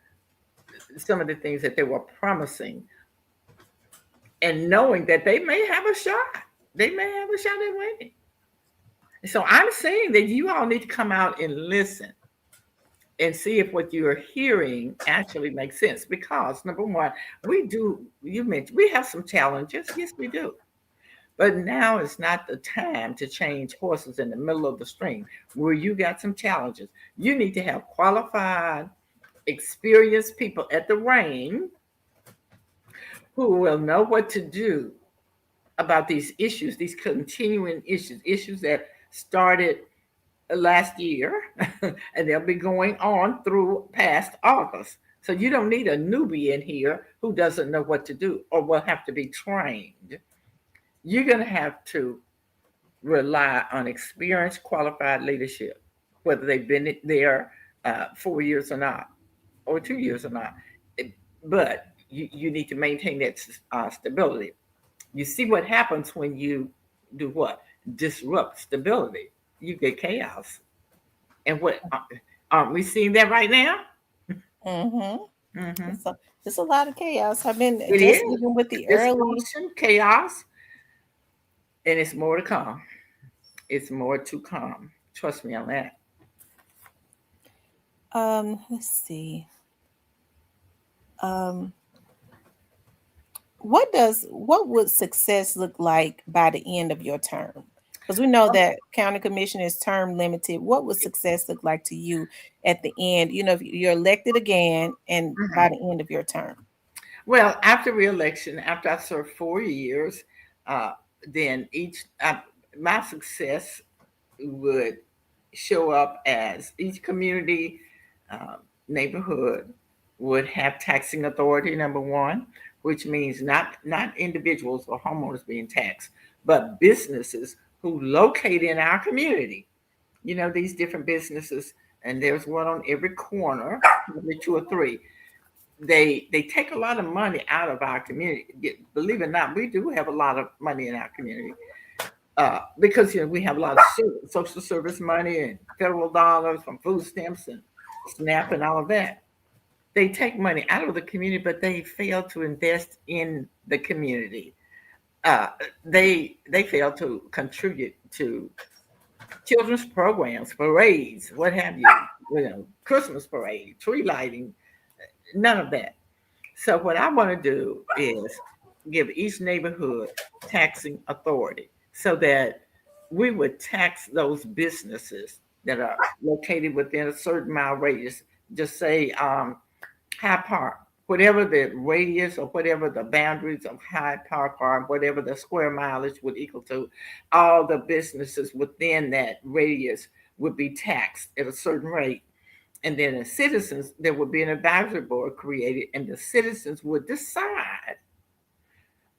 C: some of the things that they were promising and knowing that they may have a shot. They may have a shot at winning. So I'm saying that you all need to come out and listen and see if what you're hearing actually makes sense. Because number one, you mentioned we have some challenges. Yes, we do. But now is not the time to change horses in the middle of the stream where you got some challenges. You need to have qualified, experienced people at the reign who will know what to do about these issues, these continuing issues that started last year, and they'll be going on through past August. So you don't need a newbie in here who doesn't know what to do or will have to be trained. You're going to have to rely on experienced, qualified leadership, whether they've been there 4 years or not, or 2 years or not. But you need to maintain that stability. You see what happens when you do what? Disrupt stability. You get chaos. And aren't we seeing that right now?
B: Mm-hmm.
C: Hmm.
B: It's a lot of chaos. I've been
C: It
B: just
C: is
B: even with the early.
C: dysfunction, chaos, and it's more to come. It's more to come. Trust me on that.
B: Let's see. Um, what would success look like by the end of your term? Because we know that county commission is term limited. What would success look like to you at the end? If you're elected again and by
C: Mhm.
B: the end of your term.
C: Well, after reelection, after I served 4 years, uh, then my success would show up as each community uh, neighborhood would have taxing authority, number one, which means not individuals or homeowners being taxed, but businesses who locate in our community. These different businesses, and there's one on every corner, maybe two or three. They take a lot of money out of our community. Believe it or not, we do have a lot of money in our community because we have a lot of social service money and federal dollars from food stamps and SNAP and all of that. They take money out of the community, but they fail to invest in the community. Uh, they fail to contribute to children's programs, parades, what have you. Christmas parade, tree lighting, none of that. So what I want to do is give each neighborhood taxing authority so that we would tax those businesses that are located within a certain mile radius. Just say High Park. whatever the radius or whatever the boundaries of Hyde Park are, whatever the square mileage would equal to, all the businesses within that radius would be taxed at a certain rate. And then as citizens, there would be an advisory board created, and the citizens would decide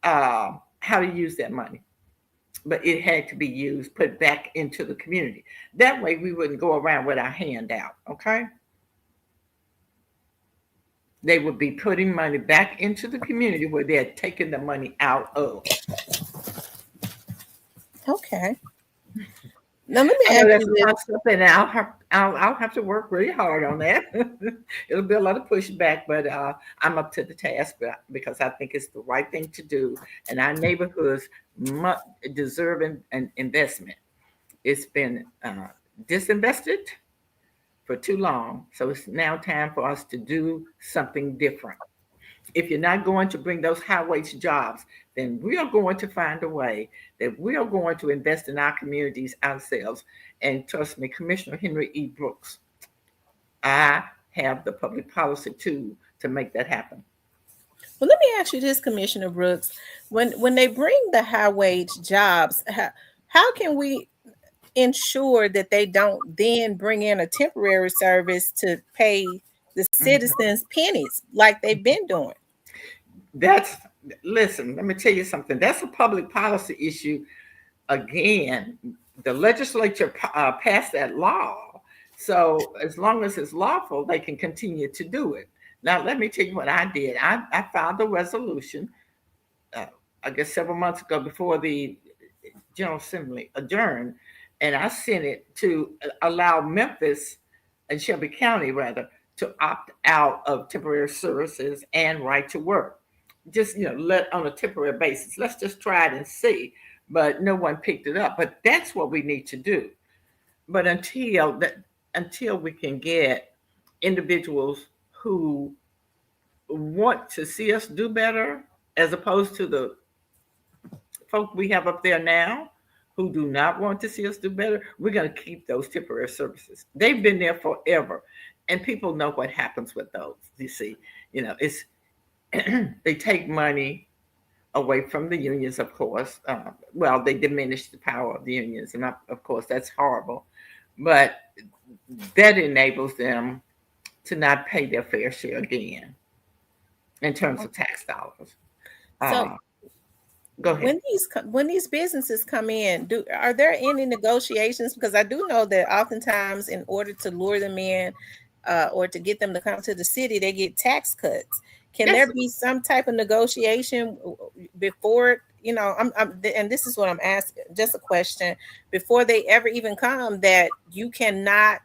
C: how to use that money. But it had to be used, put back into the community. That way we wouldn't go around with our hand out, okay? They would be putting money back into the community where they had taken the money out of.
B: Okay. Now let me
C: I
B: ask
C: know that's
B: you
C: a
B: this.
C: concept, and I'll have to work really hard on that. It'll be a lot of pushback, but I'm up to the task because I think it's the right thing to do, and our neighborhoods deserve an investment. It's been disinvested for too long, so it's now time for us to do something different. If you're not going to bring those high wage jobs, then we are going to find a way that we are going to invest in our communities ourselves. And trust me, Commissioner Henri E. Brooks, I have the public policy tool to make that happen.
B: Well, let me ask you this, Commissioner Brooks. When they bring the high wage jobs, how can we ensure that they don't then bring in a temporary service to pay the
C: Mhm.
B: citizens pennies like they've been doing?
C: That's Listen, let me tell you something. That's a public policy issue. Again, the legislature passed that law. So as long as it's lawful, they can continue to do it. Now, let me tell you what I did. I filed a resolution, uh, I guess several months ago before the General Assembly adjourned, and I sent it to allow Memphis and Shelby County, rather, to opt out of temporary services and right to work. Just, let on a temporary basis. Let's just try it and see. But no one picked it up. But that's what we need to do. But until we can get individuals who want to see us do better, as opposed to the folk we have up there now who do not want to see us do better, we're going to keep those temporary services. They've been there forever. And people know what happens with those. You see, it's they take money away from the unions, of course. Well, they diminish the power of the unions, and of course that's horrible. But that enables them to not pay their fair share again in terms of tax dollars.
B: So
C: Uh, Go ahead.
B: when these businesses come in, are there any negotiations? Because I do know that oftentimes, in order to lure them in, or to get them to come to the city, they get tax cuts. Can there
C: Yes,
B: be some type of negotiation before? And this is what I'm asking. Just a question before they ever even come, that you cannot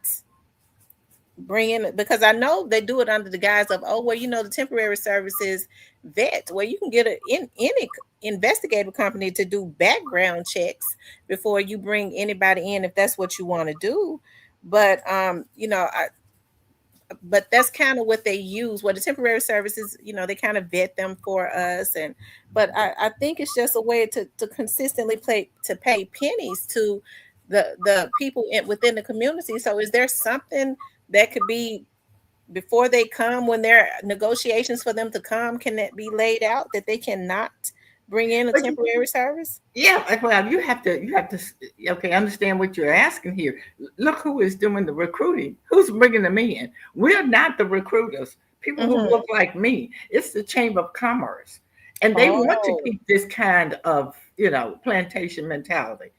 B: bring in, because I know they do it under the guise of, oh, well, the temporary services vet, where you can get any investigative company to do background checks before you bring anybody in, if that's what you want to do. But but that's kind of what they use. Well, the temporary services, they kind of vet them for us, and but I think it's just a way to consistently pay pennies to the people within the community. So is there something that could be before they come, when there are negotiations for them to come, can that be laid out that they cannot bring in a
C: but
B: temporary service?
C: yeah, well, you have to. Okay, understand what you're asking here. Look who is doing the recruiting. Who's bringing them in? We're not the recruiters. People who
B: Mm-hmm.
C: look like me. It's the Chamber of Commerce, and they want to
B: Oh.
C: keep this kind of plantation mentality.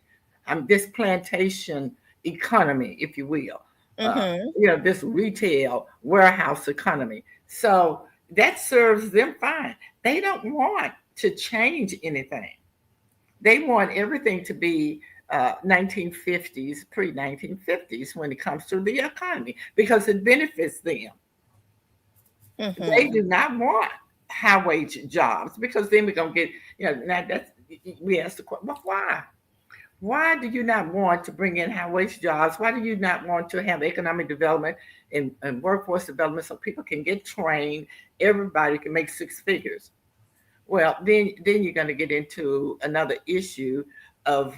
C: This plantation economy, if you will.
B: Mm-hmm.
C: This retail warehouse economy. So that serves them fine. They don't want to change anything. They want everything to be 1950s, pre 1950s when it comes to the economy because it benefits them. They
B: Mm-hmm.
C: do not want high wage jobs because then we're going to get, now that's, we ask the question, well, why? Why do you not want to bring in high wage jobs? Why do you not want to have economic development and workforce development so people can get trained? Everybody can make six figures. Well, then you're going to get into another issue of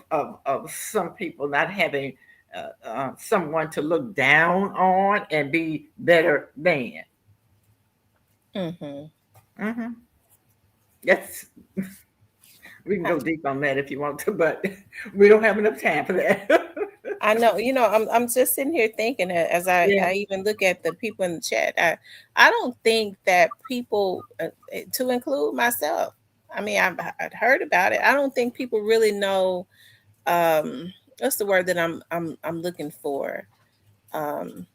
C: some people not having someone to look down on and be better than.
B: Mm-hmm.
C: Mm-hmm. Yes, we can go deep on that if you want to, but we don't have enough time for that.
B: I know, I'm just sitting here thinking as
C: Yeah.
B: I even look at the people in the chat. I don't think that people, to include myself. I mean, I've heard about it. I don't think people really know. What's the word that I'm looking for? Um,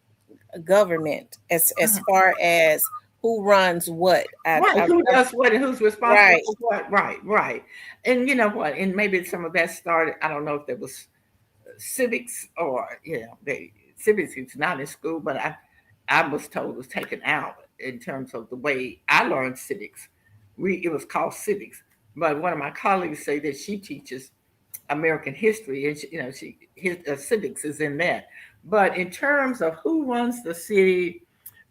B: Government, as
C: Uh-huh.
B: far as who runs what.
C: Right. Who does what and who's responsible
B: Right.
C: for what? Right, right. And you know what? And maybe some of that started, I don't know if there was civics or, civics is not in school, but I was told it was taken out in terms of the way I learned civics. It was called civics. But one of my colleagues say that she teaches American history, and civics is in that. But in terms of who runs the city,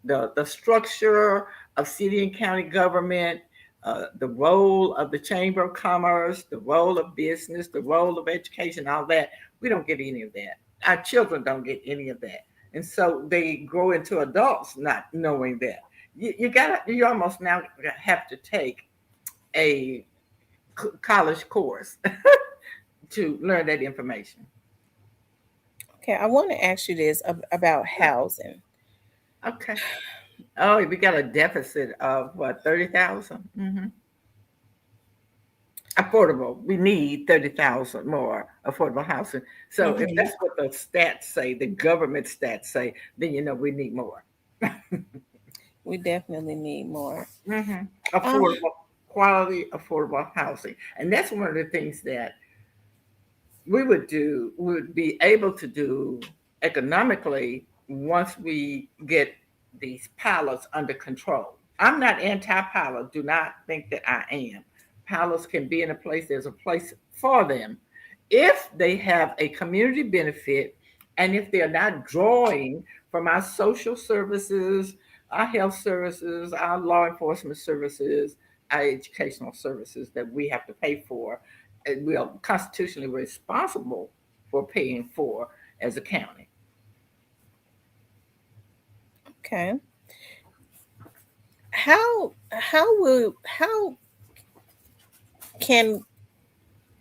C: the structure of city and county government, the role of the chamber of commerce, the role of business, the role of education, all that, we don't get any of that. Our children don't get any of that, and so they grow into adults not knowing that. You almost now have to take a college course to learn that information.
B: Okay, I want to ask you this about housing.
C: Okay. Oh, we got a deficit of what, 30,000? Affordable. We need 30,000 more affordable housing. So if
B: Hmm.
C: that's what the stats say, the government stats say, then we need more.
B: We definitely need more.
C: Hmm.
B: Um,
C: Affordable, quality, affordable housing. And that's one of the things that we would be able to do economically once we get these pilots under control. I'm not anti-pilot. Do not think that I am. Pilots can be in a place, there's a place for them if they have a community benefit and if they're not drawing from our social services, our health services, our law enforcement services, our educational services that we have to pay for, and we are constitutionally responsible for paying for as a county.
B: okay. How can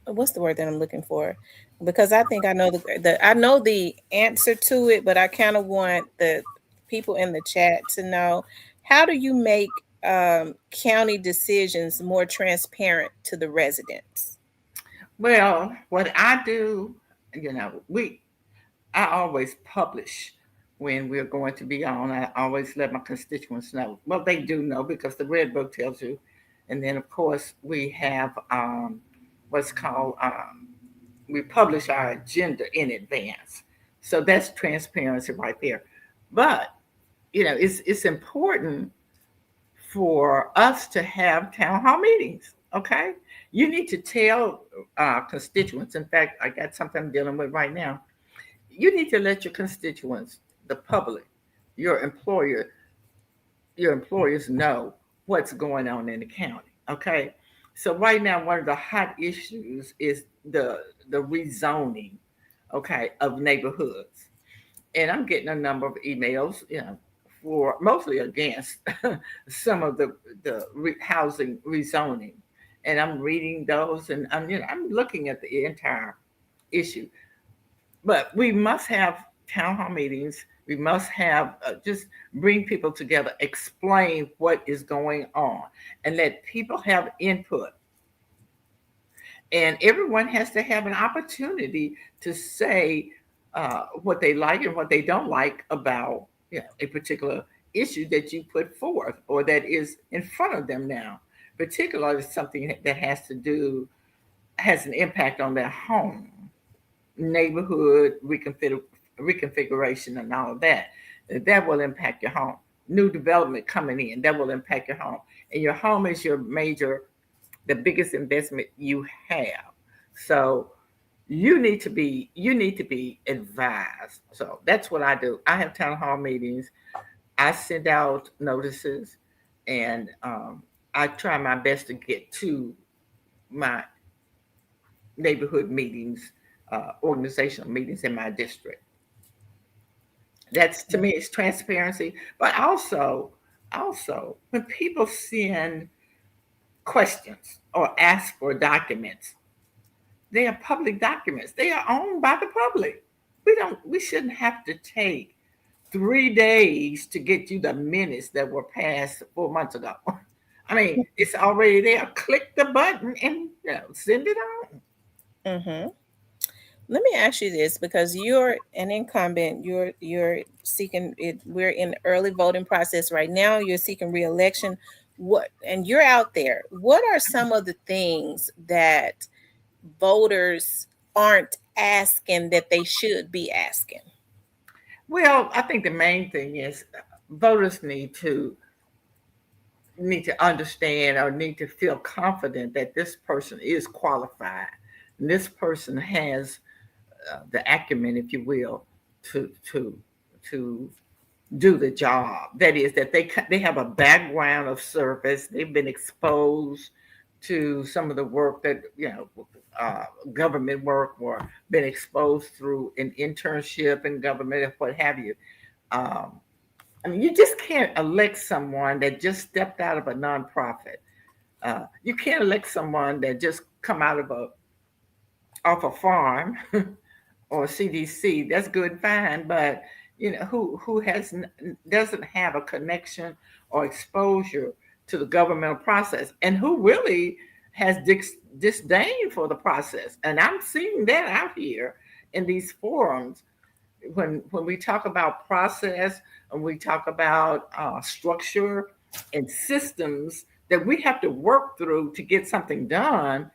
B: what's the word that I'm looking for? Because I think I know the answer to it, but I kind of want the people in the chat to know, how do you make county decisions more transparent to the residents?
C: Well, what I do, we I always publish when we're going to be on. I always let my constituents know. Well, they do know because the Red Book tells you. And then, of course, we have what's called, we publish our agenda in advance. So that's transparency right there. But, it's important for us to have town hall meetings. Okay. You need to tell constituents. In fact, I got something I'm dealing with right now. You need to let your constituents, the public, your employer, your employers know what's going on in the county. Okay. So right now, one of the hot issues is the rezoning, okay, of neighborhoods. And I'm getting a number of emails, for mostly against some of the housing rezoning. And I'm reading those, and I'm looking at the entire issue. But we must have town hall meetings. We must have, just bring people together, explain what is going on, and let people have input. And everyone has to have an opportunity to say what they like and what they don't like about, a particular issue that you put forth or that is in front of them now, particularly something that has an impact on their home, neighborhood reconfiguration and all of that. That will impact your home. New development coming in, that will impact your home. And your home is the biggest investment you have. So you need to be advised. So that's what I do. I have town hall meetings. I send out notices, and I try my best to get to my neighborhood meetings, organizational meetings in my district. That's, to me, it's transparency, but also Also, when people send questions or ask for documents, they are public documents. They are owned by the public. We shouldn't have to take 3 days to get you the minutes that were passed 4 months ago. I mean, it's already there. Click the button and send it on.
B: Mm-hmm. Let me ask you this, because you're an incumbent, you're seeking it. We're in the early voting process right now. You're seeking reelection. What, and you're out there. What are some of the things that voters aren't asking that they should be asking?
C: Well, I think the main thing is voters need to understand or need to feel confident that this person is qualified. And this person has the acumen, if you will, to to to do the job. That is, that they have a background of service. They've been exposed to some of the work that government work, or been exposed through an internship in government and what have you. Um, I mean, you just can't elect someone that just stepped out of a nonprofit. You can't elect someone that just come out of a off a farm or CDC. That's good, fine, but who doesn't have a connection or exposure to the governmental process, and who really has disdain for the process. And I'm seeing that out here in these forums when we talk about process and we talk about structure and systems that we have to work through to get something done.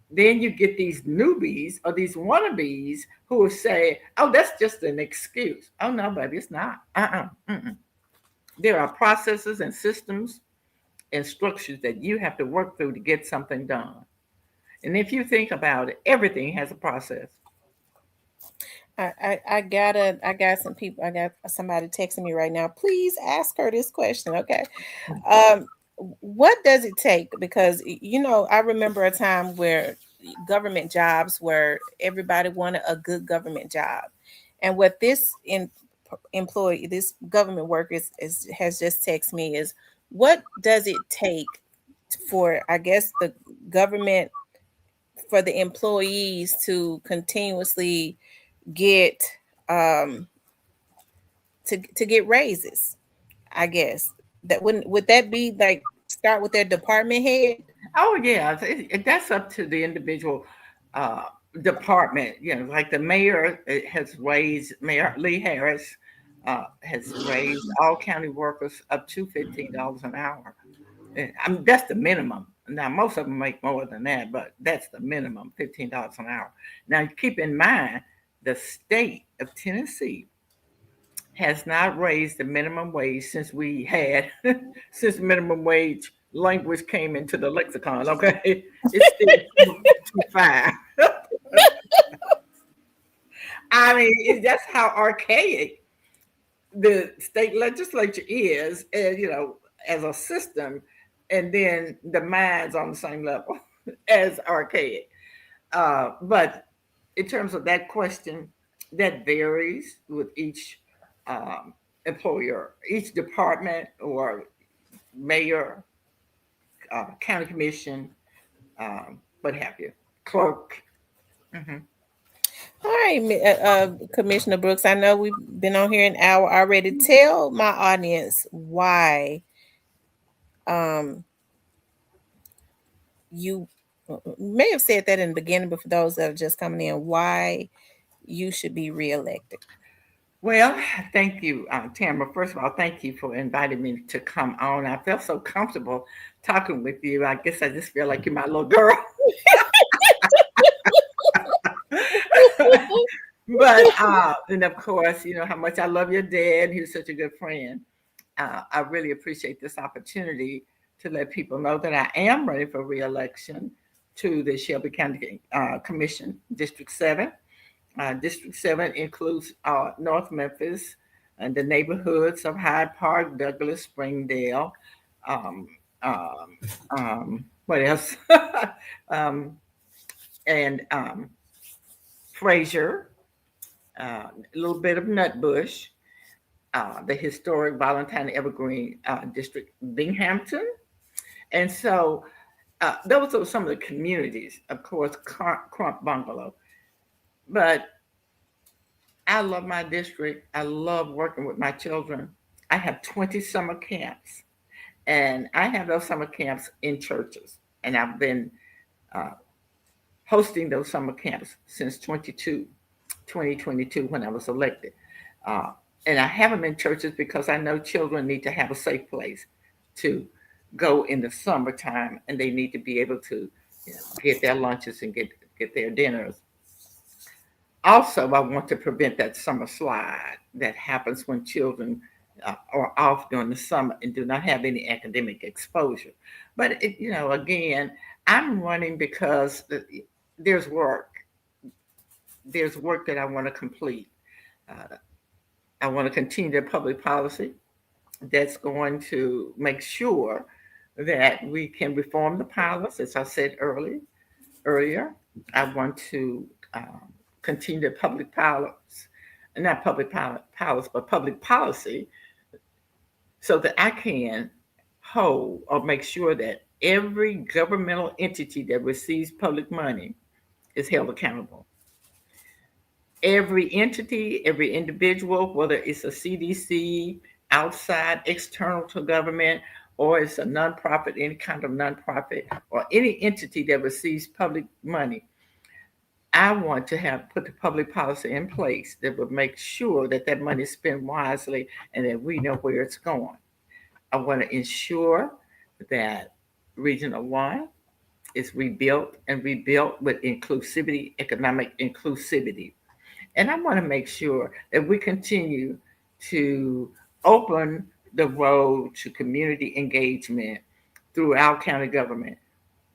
C: Then you get these newbies or these wannabes who will say, "Oh, that's just an excuse." Oh no, baby, it's not. Mm-mm. There are processes and systems and structures that you have to work through to get something done. And if you think about it, everything has a process.
B: I got some people. I got somebody texting me right now. Please ask her this question. Okay. Um, what does it take? Because I remember a time where government jobs were, everybody wanted a good government job, and what this employee, this government worker is has just texted me is, what does it take for, I guess, the government, for the employees to continuously get um to get raises? I guess that wouldn't, would that be like start with their department head?
C: Oh yeah, that's up to the individual uh, department. Like the mayor has raised, Mayor Lee Harris has raised all county workers up to $15 an hour. I mean, that's the minimum. Now, most of them make more than that, but that's the minimum, $15 an hour. Now, keep in mind, the state of Tennessee has not raised the minimum wage since we had, since minimum wage language came into the lexicon, okay? It's still 2.25. I mean, that's how archaic the state legislature is, and as a system, and then the minds on the same level as archaic. But in terms of that question, that varies with each um, employer, each department or mayor, county commission, what have you, clerk. Hmm.
B: All right, Commissioner Brooks, I know we've been on here an hour already. Tell my audience why um you may have said that in the beginning, but for those that are just coming in, why you should be reelected.
C: Well, thank you, Tamara. First of all, thank you for inviting me to come on. I felt so comfortable talking with you. I guess I just feel like you're my little girl. But and of course, you know how much I love your dad. He was such a good friend. I really appreciate this opportunity to let people know that I am ready for reelection to the Shelby County Commission, District 7. District 7 includes North Memphis and the neighborhoods of Hyde Park, Douglas, Springdale. Um, what else? um, and Fraser, a little bit of Nutbush, the historic Valentine Evergreen District, Binghamton. And so those are some of the communities, of course, Crump Bungalow. But I love my district. I love working with my children. I have 20 summer camps, and I have those summer camps in churches. And I've been uh, hosting those summer camps since 2022 when I was elected. Uh, and I have them in churches because I know children need to have a safe place to go in the summertime, and they need to be able to, get their lunches and get their dinners. Also, I want to prevent that summer slide that happens when children are off during the summer and do not have any academic exposure. But again, I'm running because there's work. There's work that I want to complete. Uh, I want to continue the public policy that's going to make sure that we can reform the pilots, as I said earlier. I want to continue the public pilots, not pilots, but public policy, so that I can hold or make sure that every governmental entity that receives public money is held accountable. Every entity, every individual, whether it's a CDC, outside, external to government, or it's a nonprofit, any kind of nonprofit, or any entity that receives public money, I want to have put the public policy in place that would make sure that that money is spent wisely and that we know where it's going. I want to ensure that Regional One is rebuilt and rebuilt with inclusivity, economic inclusivity. And I want to make sure that we continue to open the road to community engagement throughout county government.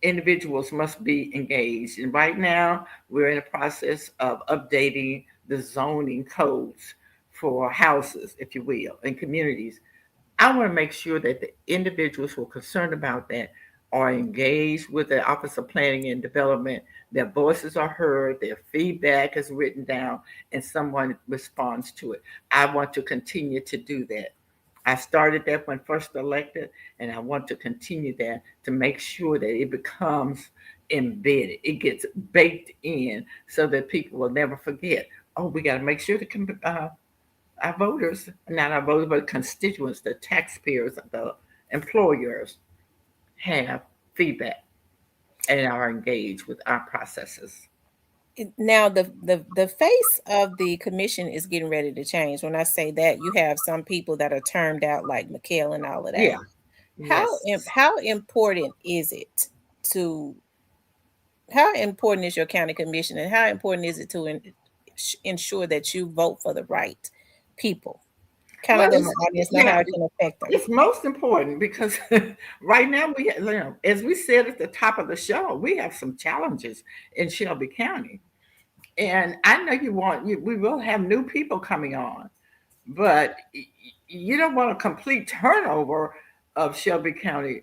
C: Individuals must be engaged. And right now, we're in the process of updating the zoning codes for houses, if you will, and communities. I want to make sure that the individuals who are concerned about that are engaged with the Office of Planning and Development. Their voices are heard, their feedback is written down, and someone responds to it. I want to continue to do that. I started that when first elected, and I want to continue that to make sure that it becomes embedded. It gets baked in so that people will never forget. Oh, we got to make sure our voters, not our voters, but constituents, the taxpayers, the employers, have feedback and are engaged with our processes.
B: Now the face of the commission is getting ready to change. When I say that, you have some people that are termed out like McKell and all of that.
C: Yeah. Yes.
B: How important is it to how important is your county commission, and how important is it to ensure that you vote for the right people? Kind
C: Well,
B: of them audience, not how it can affect them.
C: it's most important because right now as we said at the top of the show, we have some challenges in Shelby County. And I know we will have new people coming on, but you don't want a complete turnover of Shelby County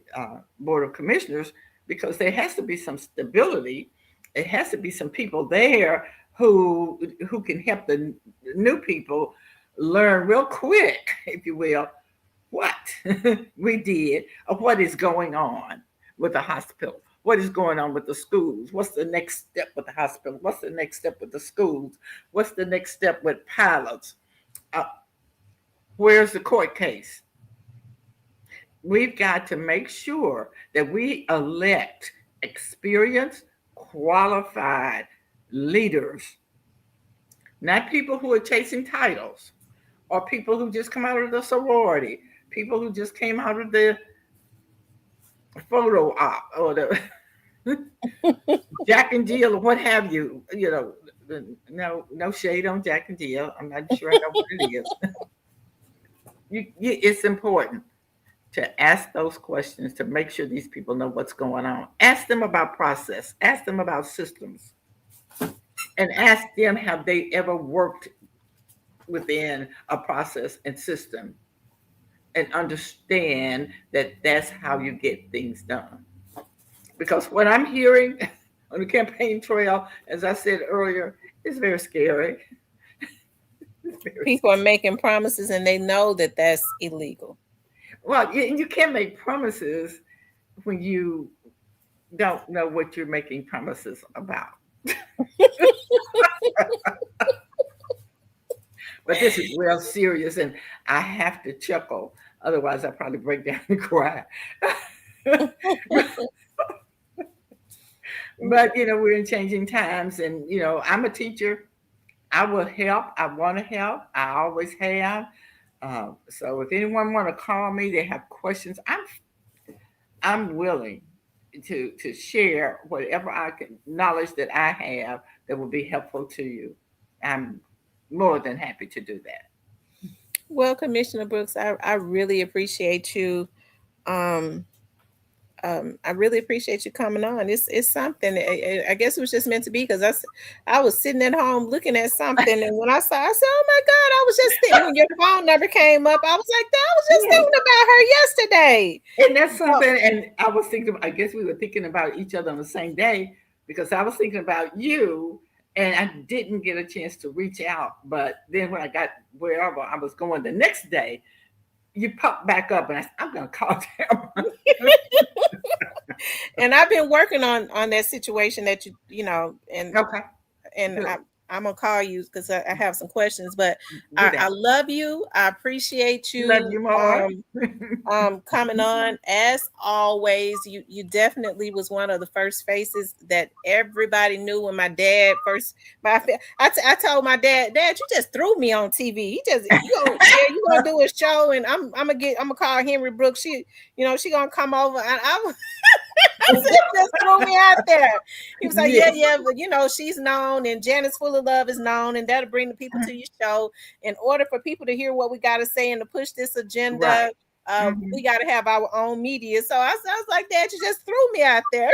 C: Board of Commissioners because there has to be some stability. It has to be some people there who can help the new people learn real quick, if you will, what we did or what is going on with the hospital. What is going on with the schools? What's the next step with the hospital? What's the next step with the schools? What's the next step with pilots? Uh, where's the court case? We've got to make sure that we elect experienced, qualified leaders, not people who are chasing titles or people who just come out of the sorority, people who just came out of the photo op or the Jack and Jill or what have you. No shade on Jack and Jill. I'm not sure I know what it is. It's important to ask those questions to make sure these people know what's going on. Ask them about process. Ask them about systems. And ask them, have they ever worked within a process and system and understand that that's how you get things done. Because what I'm hearing on the campaign trail, as I said earlier, is very scary.
B: People are making promises and they know that that's illegal.
C: Well, you can't make promises when you don't know what you're making promises about. But this is real serious, and I have to chuckle. Otherwise, I'll probably break down and cry. But we're in changing times, and I'm a teacher. I will help. I want to help. I always have. So if anyone want to call me, they have questions. I'm willing to share whatever I can knowledge that I have that will be helpful to you. I'm more than happy to do that.
B: Well, Commissioner Brooks, I really appreciate you. Um, I really appreciate you coming on. It's something. I guess it was just meant to be because I was sitting at home looking at something, and when I said, "Oh my God!" I was just thinking when your phone number came up. I was like, "I was just
C: Yeah.
B: thinking about her yesterday."
C: And that's something. And I was thinking. I guess we were thinking about each other on the same day because I was thinking about you, and I didn't get a chance to reach out. But then when I got wherever I was going the next day, you popped back up, and I said, "I'm going to call them."
B: And I've been working on that situation that and
C: Okay. Good.
B: I'm gonna call you because I have some questions. But
C: Do
B: I
C: that.
B: love you. I appreciate
C: Love
B: you.
C: you more.
B: Coming on as always. You definitely was one of the first faces that everybody knew when my dad first. I told my dad, you just threw me on TV. You gonna do a show, and I'm gonna call Henri Brooks. She gonna come over, and I said, just threw me out there. He was like,
C: Yeah.
B: yeah, but she's known, and Janice Full of Love is known, and that'll bring the people to your show. In order for people to hear what we got to say and to push this agenda,
C: Right.
B: we got to have our own media. So I was like, Dad, you just threw me out there.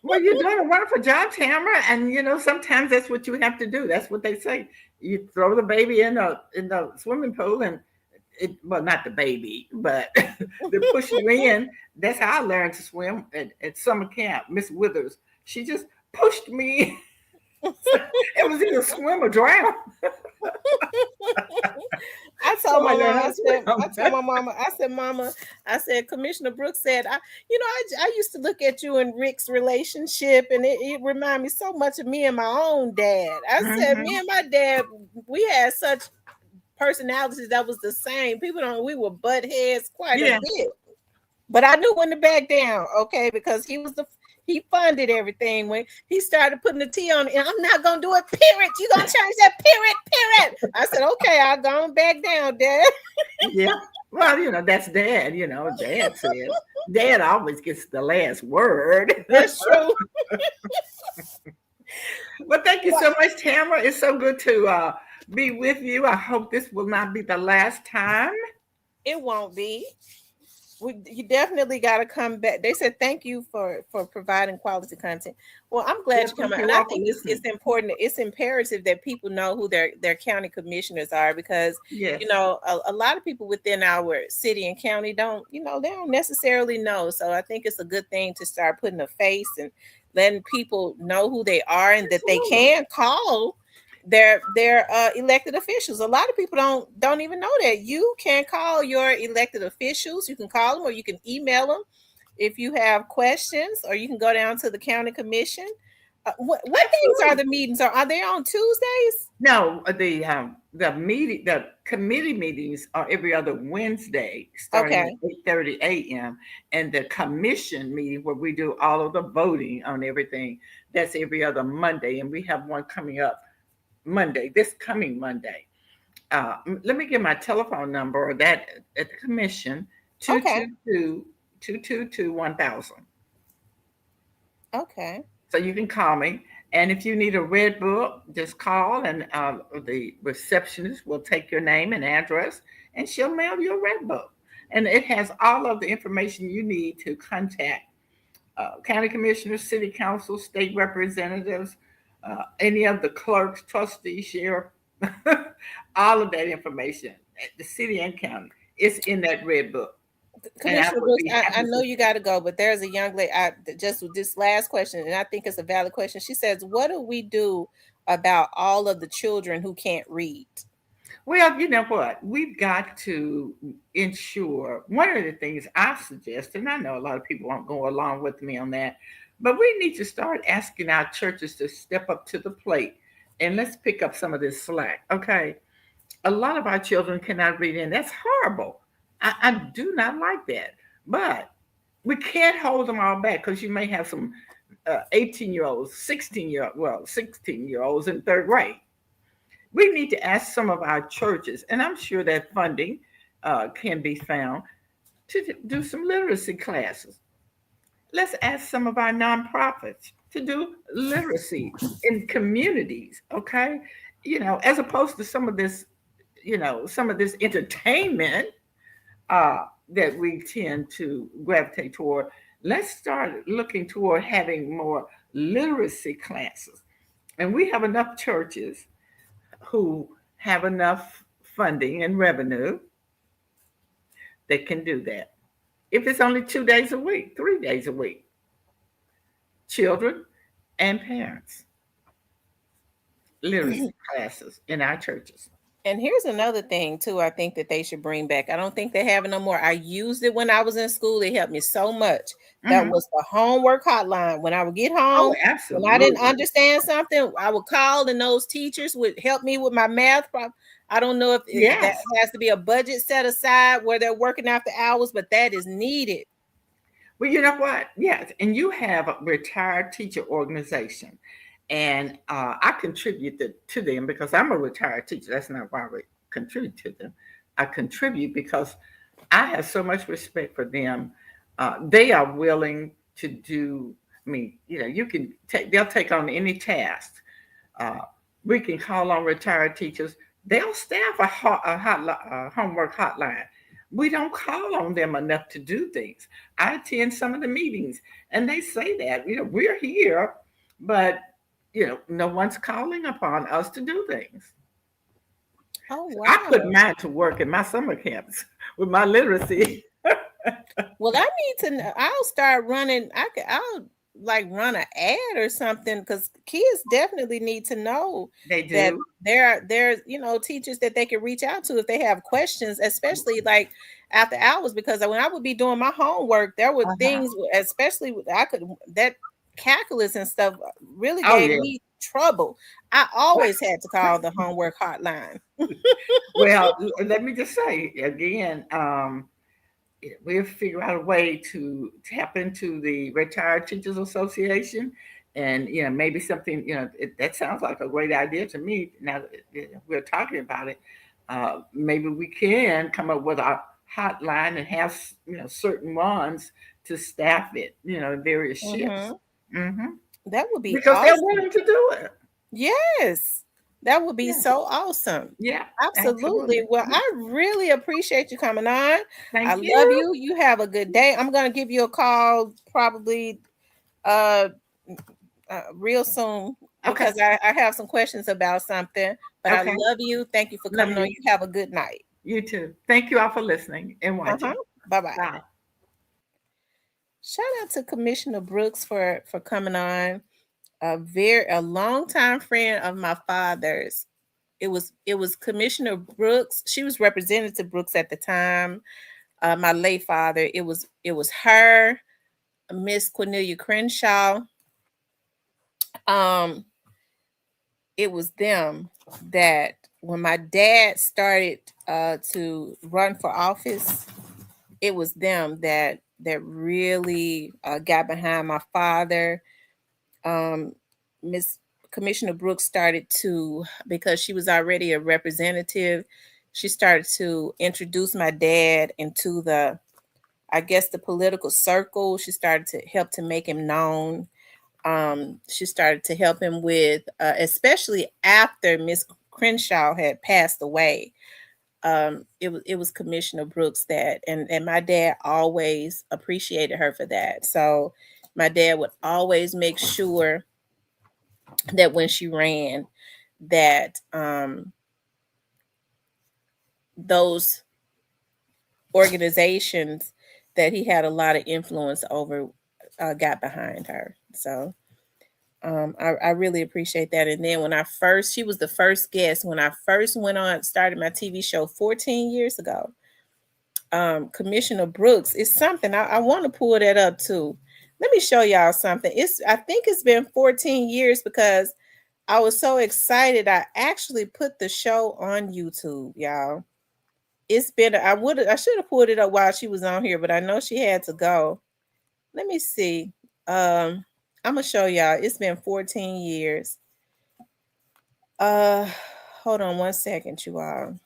C: Well, you're doing a wonderful job, Tamara, and sometimes that's what you have to do. That's what they say. You throw the baby in the swimming pool, and well, not the baby, but they push you in. That's how I learned to swim at summer camp. Miss Withers, she just pushed me. It was either swim or drown.
B: I
C: So
B: told my
C: I learned
B: mom,
C: how
B: I
C: to
B: said, I
C: swim.
B: told my mama, I said, Mama, I said, Commissioner Brooks said, I used to look at you and Rick's relationship, and it reminded me so much of me and my own dad. I said, me
C: Mhm.
B: and my dad, we had such personalities that was the same. We were butt heads quite a
C: Yeah.
B: bit. But I knew when to back down, okay, because he funded everything. When he started putting the T on it, and I'm not gonna do it, period. You gonna change that period. I said, okay, I'll go and back down, Dad.
C: Yeah. Well, that's Dad. Dad says. Dad always gets the last word.
B: That's true.
C: Well, thank you so much, Tamara. It's so good to be with you. I hope this will not be the last time.
B: It won't be. You definitely got to come back. They said thank you for providing quality content. Well, I'm glad
C: Yeah,
B: you come
C: thank
B: out,
C: you
B: and I
C: all for
B: think
C: listening.
B: it's important. It's imperative that people know who their county commissioners are, because
C: Yes.
B: a lot of people within our city and county don't they don't necessarily know. So I think it's a good thing to start putting a face and letting people know who they are and that they
C: Absolutely.
B: can call their elected officials. A lot of people don't even know that you can call your elected officials. You can call them, or you can email them if you have questions, or you can go down to the county commission. What days are the
C: Absolutely.
B: meetings? Are they on Tuesdays?
C: No, the committee meetings are every other Wednesday, starting at
B: Okay.
C: 8:30 a.m. And the commission meeting where we do all of the voting on everything, that's every other Monday. And we have one coming up this coming Monday. Let me give my telephone number or that at the commission,
B: Okay.
C: 222-222-1000.
B: Okay.
C: So you can call me. And if you need a red book, just call, and the receptionist will take your name and address, and she'll mail you a red book. And it has all of the information you need to contact county commissioners, city council, state representatives, any of the clerks, trustees, sheriff, all of that information, the city and county, is in that red book. And I
B: Commissioner
C: would
B: Brooks,
C: be
B: I
C: happy
B: know
C: to.
B: you got to go, but there's a young lady. Just with this last question, and I think it's a valid question. She says, "What do we do about all of the children who can't read?"
C: Well, you know what? We've got to ensure one of the things I suggest, and I know a lot of people won't go along with me on that, but we need to start asking our churches to step up to the plate and let's pick up some of this slack. Okay. A lot of our children cannot read, and that's horrible. I do not like that. But we can't hold them all back because you may have some 18-year-olds, 16-year olds in third grade. We need to ask some of our churches, and I'm sure that funding can be found to do some literacy classes. Let's ask some of our nonprofits to do literacy in communities, okay? As opposed to some of this entertainment that we tend to gravitate toward. Let's start looking toward having more literacy classes. And we have enough churches who have enough funding and revenue that can do that. If it's only 2 days a week, 3 days a week, children and parents, literacy classes in our churches.
B: And here's another thing too, I think that they should bring back. I don't think they have it no more. I used it when I was in school. It helped me so much. That
C: Mhm.
B: was the homework hotline. When I would get
C: Oh,
B: home, when I didn't
C: absolutely.
B: understand something, I would call, and those teachers would help me with my math problem. I don't know if that
C: Yes.
B: has to be a budget set aside where they're working after hours, but that is needed.
C: Well, you know what? Yes. And you have a retired teacher organization. And I contribute to them because I'm a retired teacher. That's not why I contribute to them. I contribute because I have so much respect for them. They are willing to do, I mean, you can take, they'll take on any task. Uh, we can call on retired teachers. They'll staff a homework hotline. We don't call on them enough to do things. I attend some of the meetings, and they say that we're here, but no one's calling upon us to do things.
B: Oh
C: I put
B: wow.
C: mine to work in my summer camps with my literacy.
B: Well, I need to know. I'll start running. I'll like run an ad or something because kids definitely need to know
C: They
B: that
C: do.
B: there's teachers that they can reach out to if they have questions, especially like after hours. Because when I would be doing my homework, there were
C: Uh-huh.
B: things, especially I could that calculus and stuff really
C: Oh
B: gave
C: yeah.
B: me trouble. I always had to call the homework hotline.
C: Well, let me just say again, we'll figure out a way to tap into the Retired Teachers Association, and maybe something. That sounds like a great idea to me. Now that we're talking about it, maybe we can come up with a hotline and have certain ones to staff it. In various shifts.
B: Hmm.
C: Hmm.
B: That would be
C: Because they're
B: awesome.
C: willing to do it.
B: Yes, that would be
C: Yeah.
B: so awesome.
C: Yeah.
B: Absolutely.
C: Absolutely.
B: Well,
C: Yeah.
B: I really appreciate you coming on. I
C: Thank
B: love
C: you.
B: you. You have a good day. I'm going to give you a call probably uh, real soon
C: Okay.
B: because I have some questions about something. But I
C: Okay.
B: love you. Thank you for
C: Love
B: coming on.
C: you.
B: You have a good night.
C: You too. Thank you all for listening and
B: Uh-huh.
C: watching.
B: Bye-bye.
C: Bye.
B: Shout out to Commissioner Brooks for coming on. A longtime friend of my father's. It was Commissioner Brooks. She was Representative Brooks at the time. My late father. It was her, Miss Cornelia Crenshaw. Um, it was them that when my dad started to run for office, it was them that really got behind my father. um, Miss Commissioner Brooks started to, because she was already a representative, she started to introduce my dad into I guess, the political circle. She started to help to make him known. She started to help him with, especially after Miss Crenshaw had passed away. It was Commissioner Brooks and my dad always appreciated her for that. So my dad would always make sure that when she ran, that those organizations that he had a lot of influence over got behind her. So I really appreciate that. And then she was the first guest when I first started my TV show 14 years ago. Commissioner Brooks is something I want to pull that up too. Let me show y'all something. I think it's been 14 years because I was so excited. I actually put the show on YouTube, y'all. I should have pulled it up while she was on here, but I know she had to go. Let me see. I'm gonna show y'all. It's been 14 years. Uh Hold on one second, you all.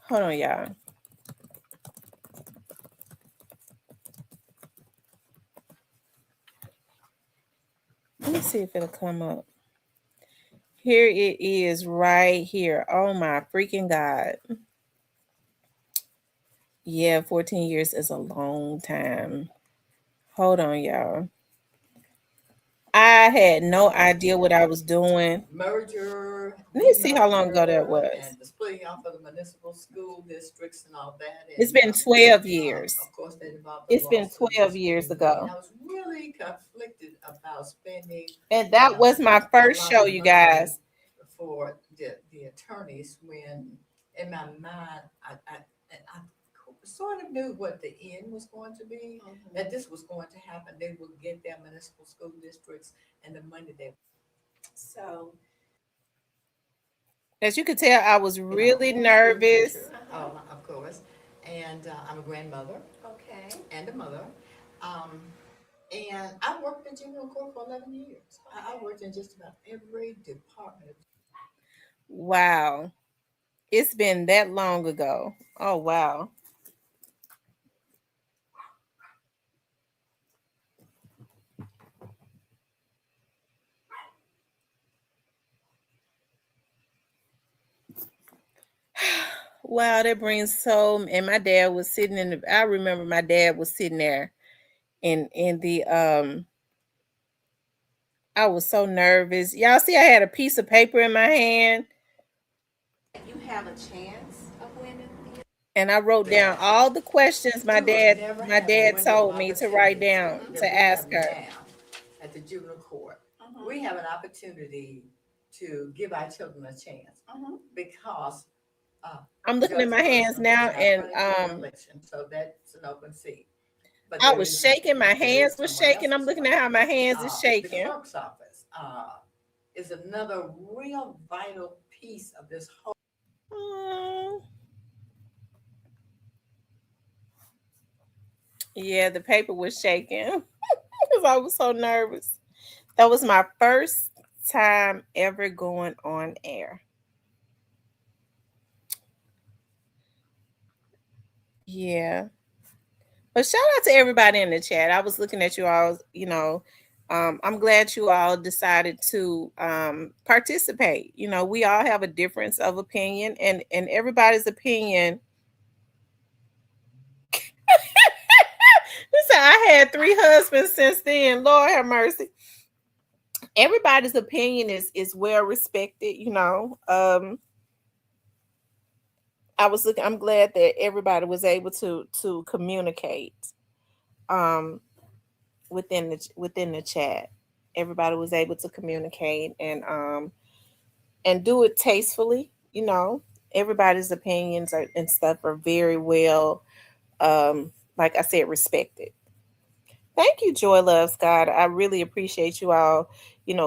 B: Hold on, y'all. Let me see if it'll come up. Here it is right here. Oh my freaking God. Yeah, 14 years is a long time. Hold on, y'all. I had no idea what I was doing.
C: Merger.
B: Let me see how long ago that was.
C: And the splitting off of the municipal school districts and all that. And,
B: it's been 12 years.
C: Of course, they developed.
B: It's been 12 years ago.
C: And I was really conflicted about spending.
B: And that was my first show, you guys.
C: For the attorneys, when in my mind, I sort of knew what the end was going to be, that this was going to happen. They would get their municipal school districts and the money they. So,
B: as you could tell, I was really nervous.
C: Oh, of course. And I'm a grandmother. Okay. And a mother. And I worked in juvenile court for 11 years. I worked in just about every department.
B: Wow. It's been that long ago. Oh, wow. Wow, that brings so. And my dad was sitting I remember my dad was sitting there in the I was so nervous. Y'all see I had a piece of paper in my hand.
C: You have a chance of winning.
B: And I wrote down all the questions my dad told me to write down to ask her.
C: At the juvenile court, we have an opportunity to give our children a chance because
B: I'm looking at my hands now, and
C: so that's an open seat. But
B: I was shaking. My hands were shaking. I'm looking at how my hands are shaking.
C: The clerk's office is another real vital piece of this whole.
B: Yeah, the paper was shaking because I was so nervous. That was my first time ever going on air. Yeah. But shout out to everybody in the chat. I was looking at you all, I'm glad you all decided to participate. We all have a difference of opinion, and everybody's opinion. Listen, I had 3 husbands since then. Lord have mercy. Everybody's opinion is well respected, I'm glad that everybody was able to communicate within the chat. Everybody was able to communicate and do it tastefully. Everybody's opinions and stuff are very well, like I said, respected. Thank you, Joy Loves God. I really appreciate you all,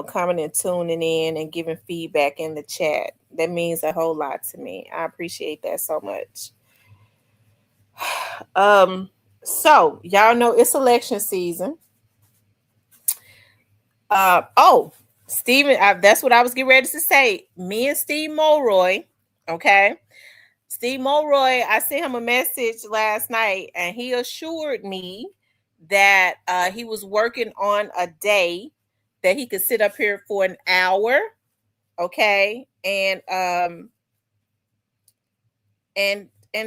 B: coming and tuning in and giving feedback in the chat. That means a whole lot to me. I appreciate that so much. So y'all know it's election season. Stephen, that's what I was getting ready to say. Me and Steve Mulroy, okay? Steve Mulroy, I sent him a message last night, and he assured me that he was working on a day that he could sit up here for an hour, okay, and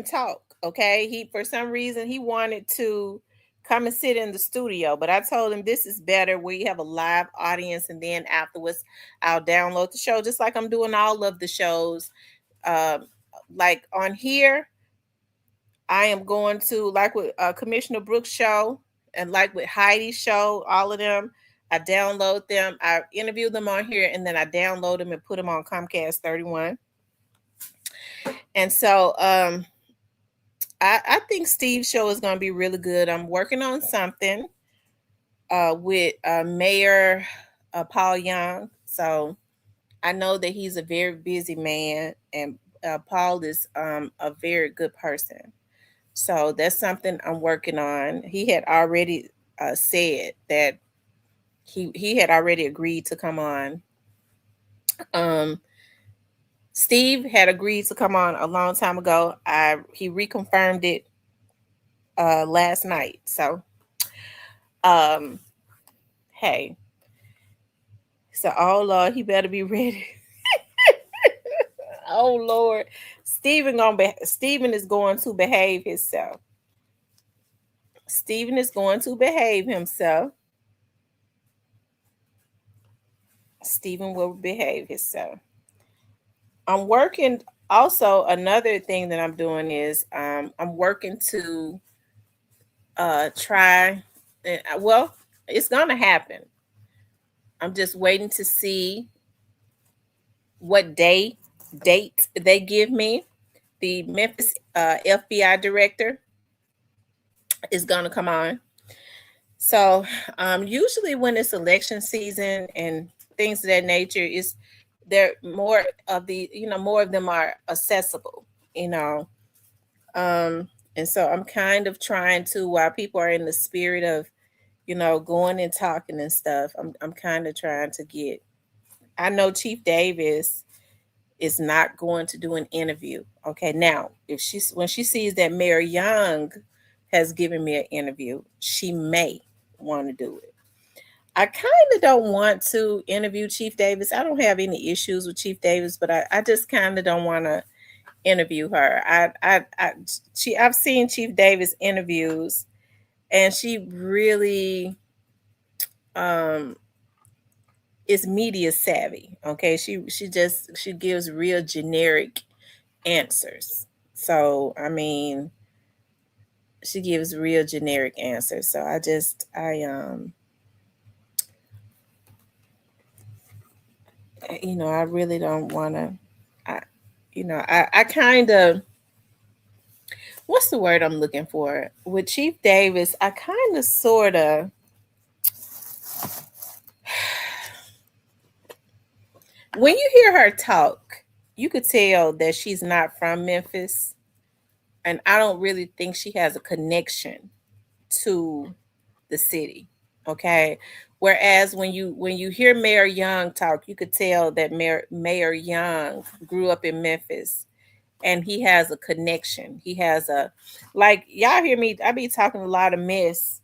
B: talk, okay. For some reason he wanted to come and sit in the studio. But I told him this is better where you have a live audience, and then afterwards I'll download the show just like I'm doing all of the shows. Um, like on here, I am going to, like with Commissioner Brooks' show and like with Heidi's show, all of them. I download them, I interview them on here, and then I download them and put them on Comcast 31. And so I think Steve's show is going to be really good. I'm working on something with Mayor Paul Young. So I know that he's a very busy man, and Paul is a very good person. So that's something I'm working on. He had already said that he had already agreed to come on. Um, Steve had agreed to come on a long time ago. He reconfirmed it last night. So um, hey, so oh Lord, he better be ready. Oh Lord, Stephen is going to behave himself. Stephen is going to behave himself. Stephen will behave himself. I'm working. Also, another thing that I'm doing is I'm working to try. Well, it's gonna happen. I'm just waiting to see what date they give me. The Memphis FBI director is gonna come on. So usually when it's election season and things of that nature, is there more of the more of them are accessible, you know. And so I'm kind of trying to, while people are in the spirit of going and talking and stuff, I'm kind of trying to get. I know Chief Davis is not going to do an interview. Okay, now if she's when she sees that Mayor Young has given me an interview, she may want to do it. I kind of don't want to interview Chief Davis. I don't have any issues with Chief Davis, but I just kind of don't want to interview her. I've seen Chief Davis interviews, and she really um is media savvy. Okay, she gives real generic answers. So I mean, she gives real generic answers. So I really don't want to. I kind of, what's the word I'm looking for with Chief Davis? I kind of sort of, when you hear her talk, you could tell that she's not from Memphis, and I don't really think she has a connection to the city. Okay. Whereas when you hear Mayor Young talk, you could tell that Mayor Young grew up in Memphis, and he has a connection. He has a, like, y'all hear me, I be talking a lot of mess.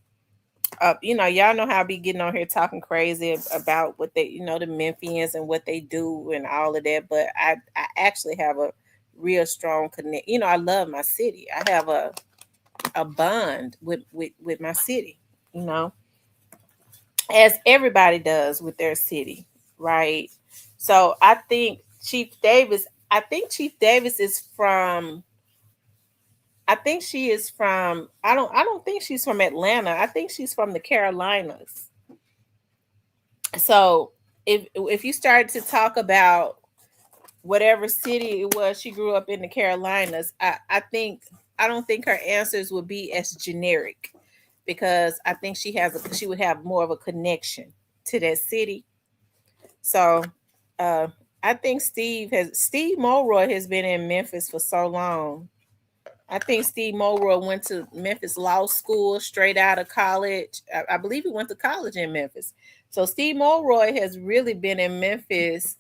B: Y'all know how I be getting on here talking crazy about what they, the Memphians and what they do and all of that. But I actually have a real strong connect. I love my city. I have a bond with my city, as everybody does with their city, right? So I think Chief Davis is from, I think she is from, I don't think she's from Atlanta. I think she's from the Carolinas. So if you started to talk about whatever city it was she grew up in the Carolinas, I don't think her answers would be as generic, because I think she would have more of a connection to that city. So uh I think Steve Mulroy has been in Memphis for so long. I think Steve Mulroy went to Memphis Law School straight out of college. I believe he went to college in Memphis. So Steve Mulroy has really been in Memphis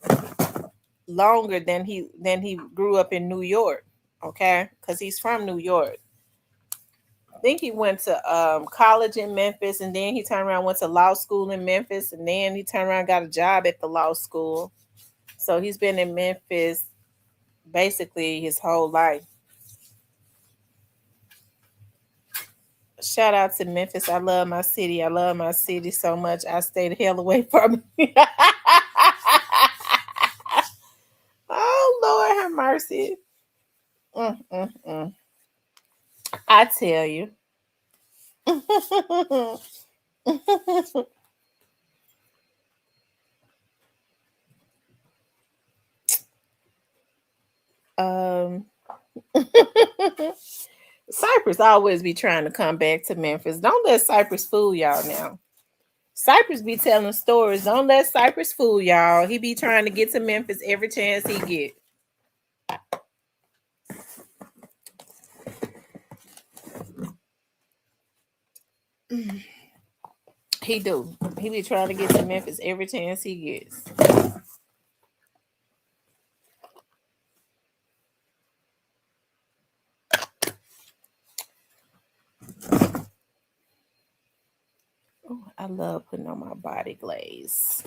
B: longer than he grew up in New York. Okay, because he's from New York. I think he went to college in Memphis, and then he turned around, went to law school in Memphis, and then he turned around, got a job at the law school. So he's been in Memphis basically his whole life. Shout out to Memphis. I love my city. I love my city so much. I stay the hell away from it. Oh Lord, have mercy. Mm, mm, mm. I tell you. um, Cypress always be trying to come back to Memphis. Don't let Cypress fool y'all now. Cypress be telling stories. Don't let Cypress fool y'all. He be trying to get to Memphis every chance he get. He do. He be trying to get to Memphis every chance he gets. Oh, I love putting on my body glaze.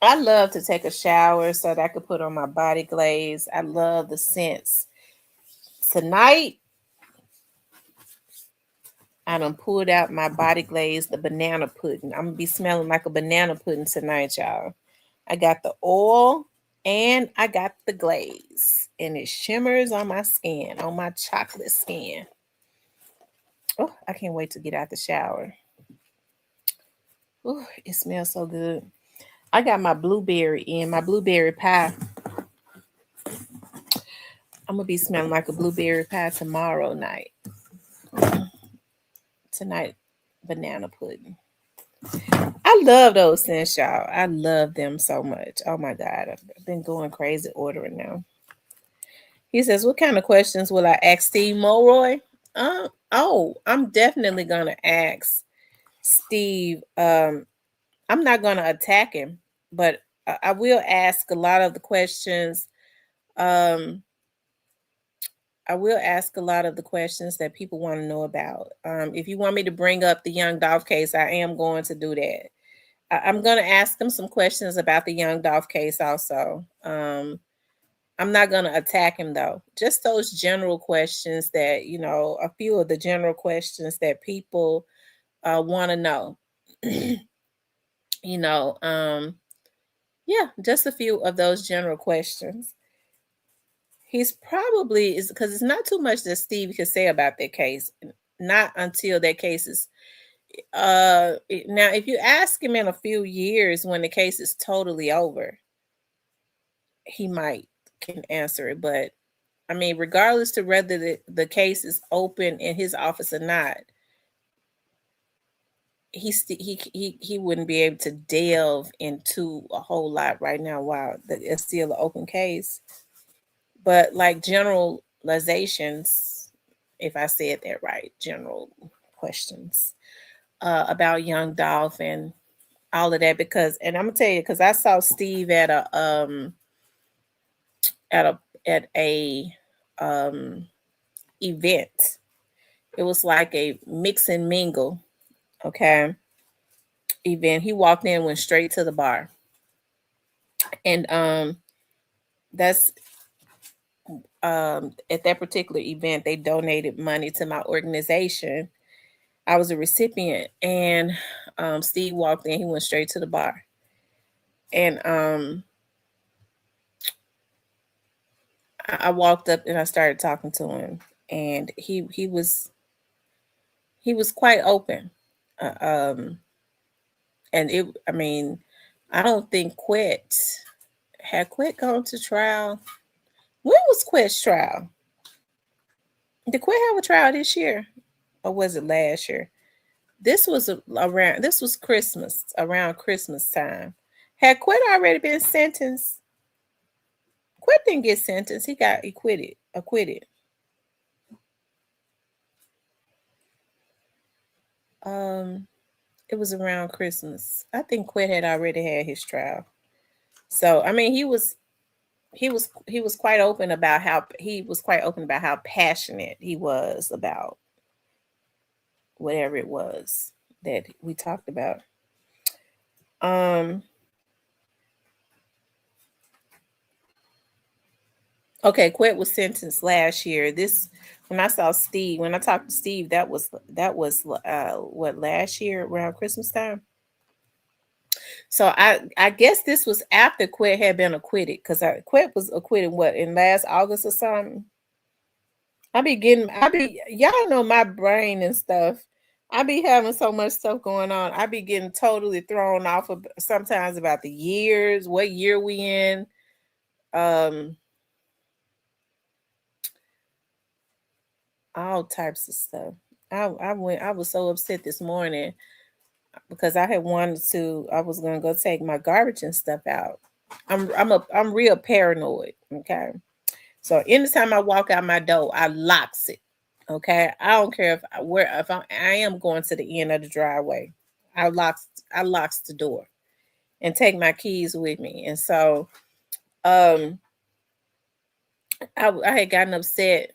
B: I love to take a shower so that I could put on my body glaze. I love the scents. Tonight, I done pulled out my body glaze, the banana pudding. I'm gonna be smelling like a banana pudding tonight, y'all. I got the oil and I got the glaze, and it shimmers on my skin, on my chocolate skin. Oh, I can't wait to get out the shower. Oh, it smells so good. I got my blueberry in, my blueberry pie. I'm gonna be smelling like a blueberry pie tomorrow night. Tonight, banana pudding. I love those scents, y'all. I love them so much. Oh my God. I've been going crazy ordering now. He says, what kind of questions will I ask Steve Mulroy? I'm definitely gonna ask Steve. I'm not gonna attack him, but I will ask a lot of the questions. Um, I will ask a lot of the questions that people want to know about. If you want me to bring up the Young Dolph case, I am going to do that. I'm going to ask him some questions about the Young Dolph case also. I'm not going to attack him though. Just those general questions that, a few of the general questions that people want to know. Yeah, just a few of those general questions. He's probably is because it's not too much that Steve could say about that case. Not until that case is now if you ask him in a few years when the case is totally over, he might can answer it. But I mean, regardless to whether the case is open in his office or not, he wouldn't be able to delve into a whole lot right now while it's still an open case. But like generalizations, if I said that right, general questions about Young Dolph and all of that, and I'm gonna tell you, because I saw Steve at a event. It was like a mix and mingle, okay, event. He walked in, went straight to the bar, and that's at that particular event they donated money to my organization. I was a recipient, and Steve walked in. He went straight to the bar, and I walked up and I started talking to him, and he was quite open, and I mean, I don't think Quit gone to trial. When was Quit's trial? Did Quit have a trial this year, or was it last year? This was Christmas, around Christmas time. Had Quit already been sentenced? Quit didn't get sentenced. He got acquitted. It was around Christmas. I think Quit had already had his trial. So I mean, he was quite open about how passionate he was about whatever it was that we talked about. Um Okay, Quet was sentenced last year. This when I saw Steve, when I talked to Steve, that was what, last year around Christmas time. So I guess this was after Quet had been acquitted, because Quet was acquitted what, in last August or something. Y'all know my brain and stuff. I be having so much stuff going on. I be getting totally thrown off of sometimes about the years, what year we in. Um, all types of stuff. I was so upset this morning because I was gonna go take my garbage and stuff out. I'm real paranoid. Okay. So anytime I walk out my door, I locks it. Okay. I don't care if I am going to the end of the driveway. I locks the door and take my keys with me. And so um I had gotten upset.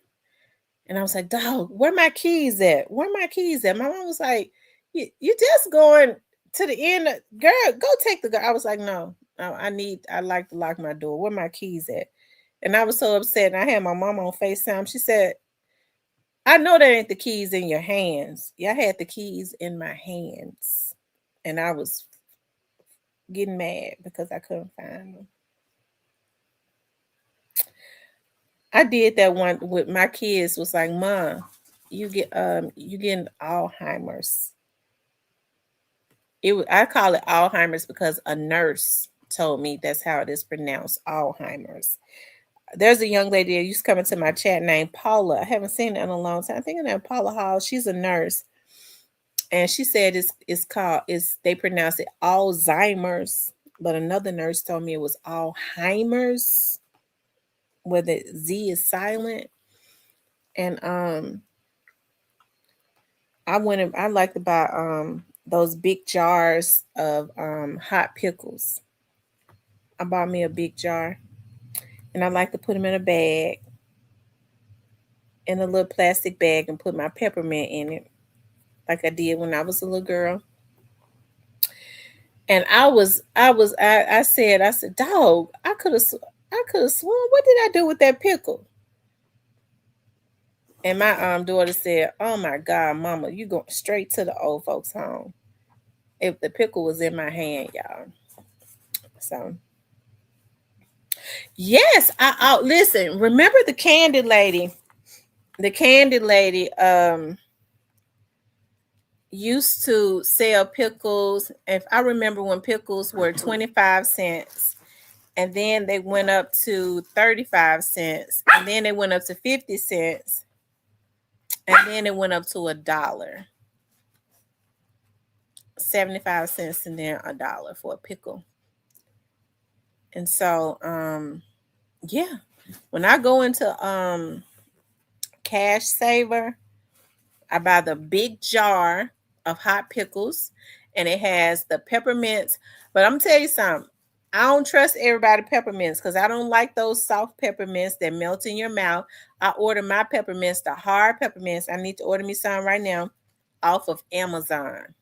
B: And I was like, dog, where my keys at? Where my keys at? My mom was like, you just going to the end. Girl, go take the girl. I was like, no, I like to lock my door. Where my keys at? And I was so upset. And I had my mom on FaceTime. She said, I know that ain't the keys in your hands. Yeah, I had the keys in my hands. And I was getting mad because I couldn't find them. I did that one with my kids. Was like, Mom, you getting Alzheimer's. I call it Alzheimer's because a nurse told me that's how it is pronounced, Alzheimer's. There's a young lady that used to come into my chat named Paula. I haven't seen her in a long time. I think her name Paula Hall. She's a nurse, and she said it's they pronounce it Alzheimer's, but another nurse told me it was Alzheimer's, where the Z is silent. And I like to buy those big jars of hot pickles. I bought me a big jar, and I like to put them in a bag, in a little plastic bag, and put my peppermint in it, like I did when I was a little girl. And I said, dog, I could have sworn. What did I do with that pickle? And my daughter said, "Oh my God, Mama, you going straight to the old folks' home." If the pickle was in my hand, y'all. So yes, I listen. Remember the candy lady? The candy lady used to sell pickles. If I remember when pickles were 25 cents, and then they went up to 35 cents, and then they went up to 50 cents, and then it went up to $1. 75 cents and then $1 for a pickle. And so yeah, when I go into Cash Saver, I buy the big jar of hot pickles, and it has the peppermints. But I'm gonna tell you something. I don't trust everybody peppermints because I don't like those soft peppermints that melt in your mouth. I order my peppermints, the hard peppermints. I need to order me some right now off of Amazon.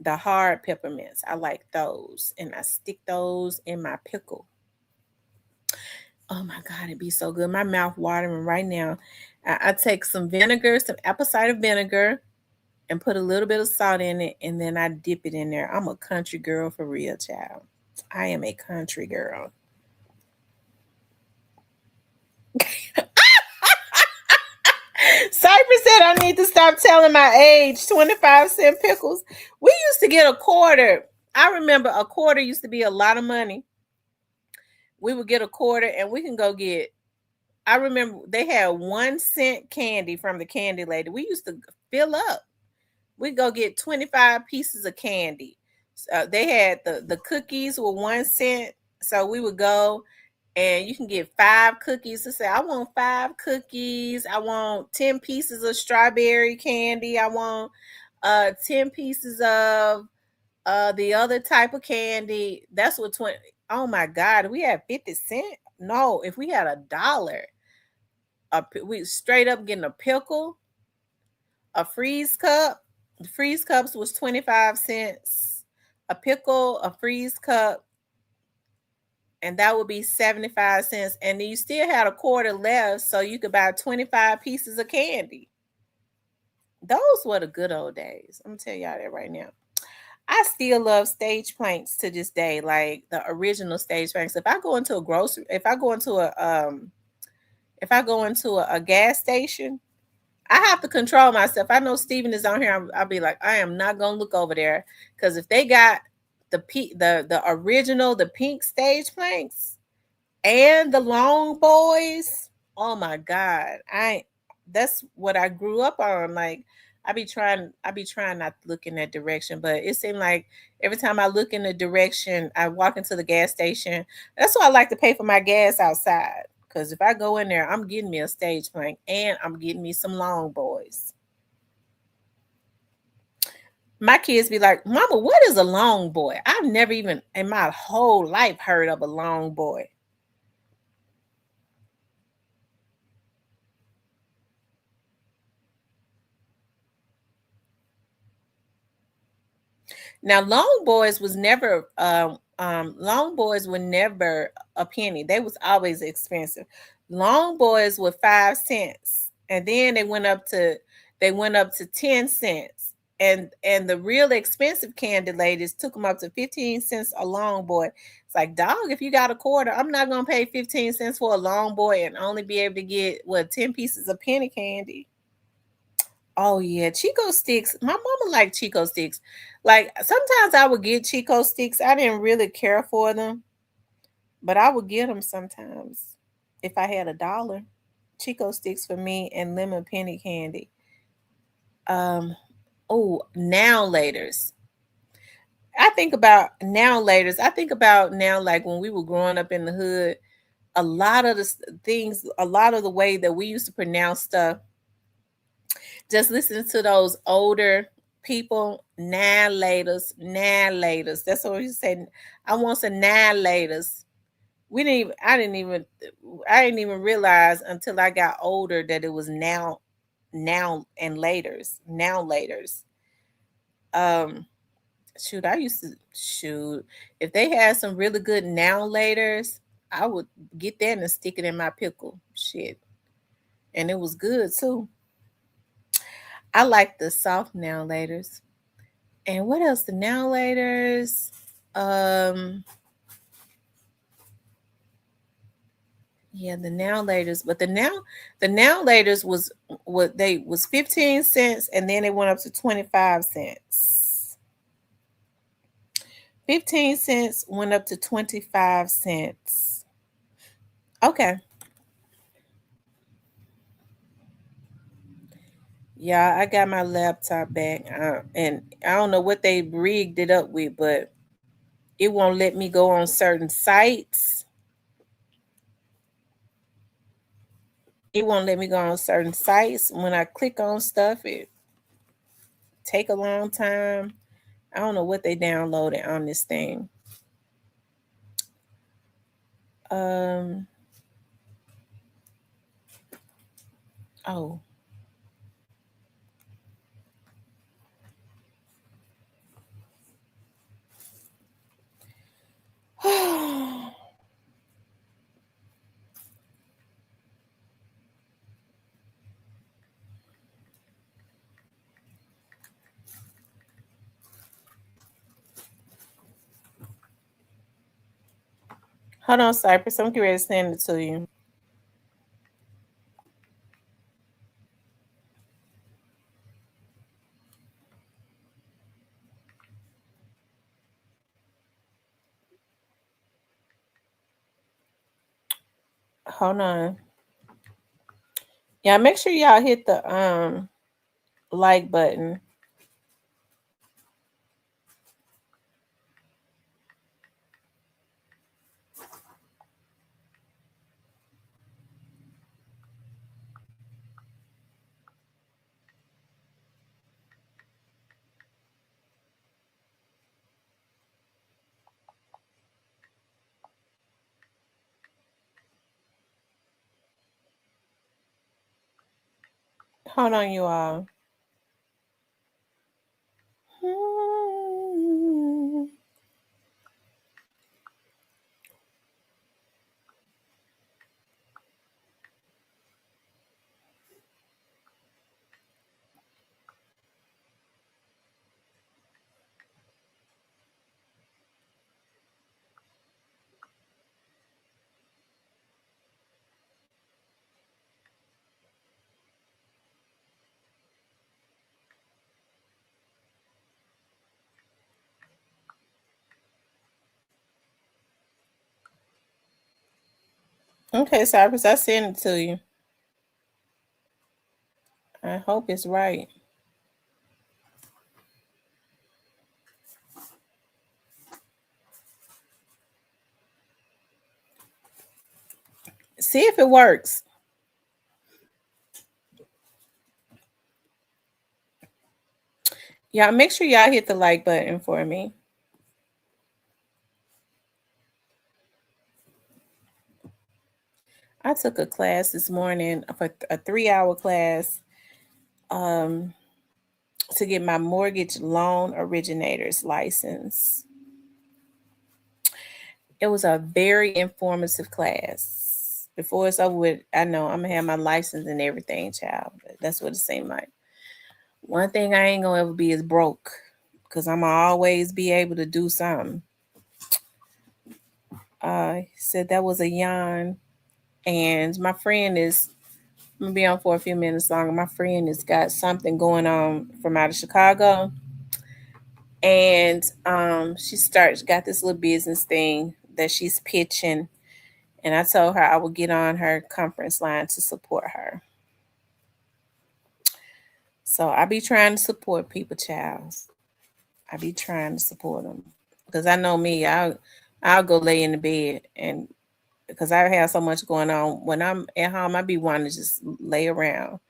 B: The hard peppermints. I like those. And I stick those in my pickle. Oh my God, it'd be so good. My mouth watering right now. I take some vinegar, some apple cider vinegar, and put a little bit of salt in it, and then I dip it in there. I'm a country girl for real, child. I am a country girl. Cypress said I need to stop telling my age. 25-cent pickles. We used to get a quarter. I remember a quarter used to be a lot of money. We would get a quarter and we can go get. I remember they had 1 cent candy from the candy lady. We used to fill up. We'd go get 25 pieces of candy. They had the cookies were 1 cent. So we would go and you can get 5 cookies. To say, I want 5 cookies. I want 10 pieces of strawberry candy. I want 10 pieces of the other type of candy. That's what 20. Oh my God, we had 50 cent. No, if we had $1, we straight up getting a pickle, a freeze cup. The freeze cups was 25 cents. A pickle, a freeze cup, and that would be 75 cents. And then you still had a quarter left, so you could buy 25 pieces of candy. Those were the good old days. I'm gonna tell y'all that right now. I still love stage planks to this day, like the original stage planks. If I go into a grocery, if I go into a gas station, I have to control myself. I know Steven is on here. I'll be like, I am not gonna look over there, because if they got the original, the pink stage planks and the long boys, oh my god, that's what I grew up on. Like I be trying not to look in that direction, but it seemed like every time I look in the direction, I walk into the gas station. That's why I like to pay for my gas outside. Because if I go in there, I'm getting me a stage plank and I'm getting me some long boys. My kids be like, Mama, what is a long boy? I've never even in my whole life heard of a long boy. Now, long boys were never a penny. They was always expensive. Long boys were 5 cents, and then they went up to 10 cents. And the real expensive candy ladies took them up to 15 cents a long boy. It's like, dog, if you got a quarter, I'm not gonna pay 15 cents for a long boy and only be able to get 10 pieces of penny candy. Oh yeah, Chico sticks. My mama liked Chico sticks. Like sometimes I would get Chico sticks. I didn't really care for them, but I would get them sometimes if I had $1. Chico sticks for me and lemon penny candy. Um, oh, now laters. I think about now laters. I think about now like when we were growing up in the hood. A lot of a lot of the way that we used to pronounce stuff, just listening to those older people, now laters. That's what we say. I want some now laters. We didn't even I didn't even realize until I got older that it was now and laters. Now laters. Um shoot, I used to shoot. If they had some really good now laters, I would get that and stick it in my pickle. Shit. And it was good too. I like the soft now laters. And what else? The now laters. Um, yeah, the now laters. But the now laters was what they was 15 cents, and then it went up to 25 cents. 15 cents went up to 25 cents. Okay. Yeah, I got my laptop back, and I don't know what they rigged it up with, but it won't let me go on certain sites. It won't let me go on certain sites. When I click on stuff, it take a long time. I don't know what they downloaded on this thing. Um. Oh. Hold on, Cypress. I'm getting ready to send it to you. Hold on. Yeah, make sure y'all hit the like button. Hold on, you all. Okay, Cyrus, I sent it to you. I hope it's right. See if it works. Y'all make sure y'all hit the like button for me. I took a class this morning for a 3-hour class um, to get my mortgage loan originator's license. It was a very informative class. Before it's over with, I know I'm gonna have my license and everything, child. That's what it seemed like. One thing I ain't gonna ever be is broke, cause I'm gonna always be able to do something. He said that was a yawn, and my friend is. I'm gonna be on for a few minutes longer. My friend has got something going on from out of Chicago, and got this little business thing that she's pitching, and I told her I would get on her conference line to support her. So I be trying to support people, child. I be trying to support them because I know me. I'll go lay in the bed, and because I have so much going on when I'm at home, I be wanting to just lay around.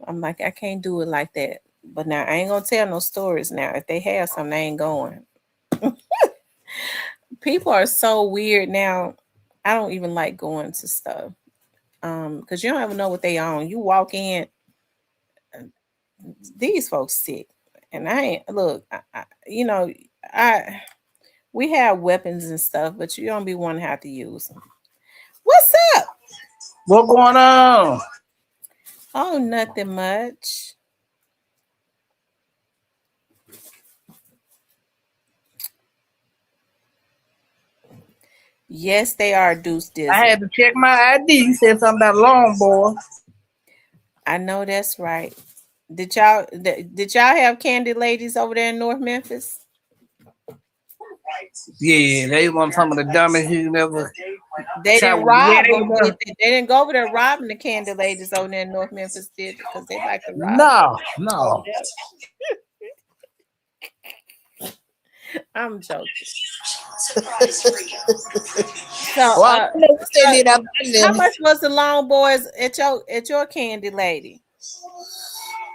B: I'm like, I can't do it like that. But now I ain't gonna tell no stories now. If they have something, they ain't going. People are so weird now. I don't even like going to stuff. Because you don't ever know what they own. You walk in, these folks sick. And I ain't look, I we have weapons and stuff, but you don't be wanting to have to use them. What's up?
D: What going on?
B: Oh, nothing much. Yes, they are Deuce
D: I
B: Dizzle.
D: had to check my ID. You said something about long boy.
B: I know that's right. Did y'all have candy ladies over there in North Memphis?
D: Yeah, they want some of the dumbest you never.
B: They
D: Try
B: didn't
D: with. Yeah,
B: rob
D: they
B: them.
D: were.
B: They didn't go over there robbing the candy ladies over there in North Memphis, did because they like to rob.
D: No.
B: I'm joking. So,
D: Well, I don't know what they did out
B: how
D: there.
B: much was the long boys at your candy lady?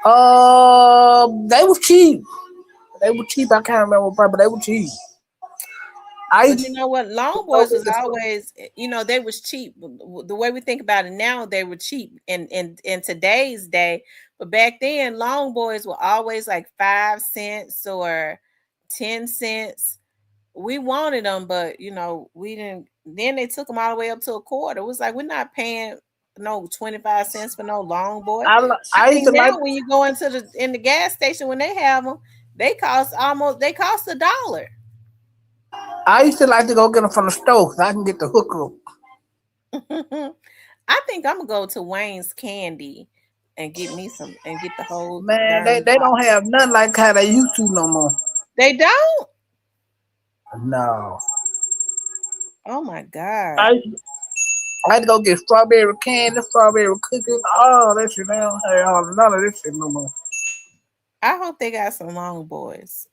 D: They were cheap. They were cheap. I can't remember what price, but they were cheap.
B: But you know what? Long boys was always, they was cheap. The way we think about it now, they were cheap in today's day. But back then, long boys were always like 5 cents or 10 cents. We wanted them, but we didn't. Then they took them all the way up to a quarter. It was like we're not paying no 25 cents for no long boy. I
D: I used
B: think
D: to like.
B: now when you go into the gas station when they have them, they cost $1.
D: I used to like to go get them from the store. So I can get the hooker.
B: I think I'm gonna go to Wayne's Candy and get me some and get the whole
D: Man,
B: darn
D: they don't
B: box.
D: have nothing like how they used to no more.
B: They don't.
D: No.
B: Oh my god!
D: I I had to go get strawberry candy, strawberry cookies. Oh, that shit. They don't have none of this shit no more.
B: I hope they got some long boys.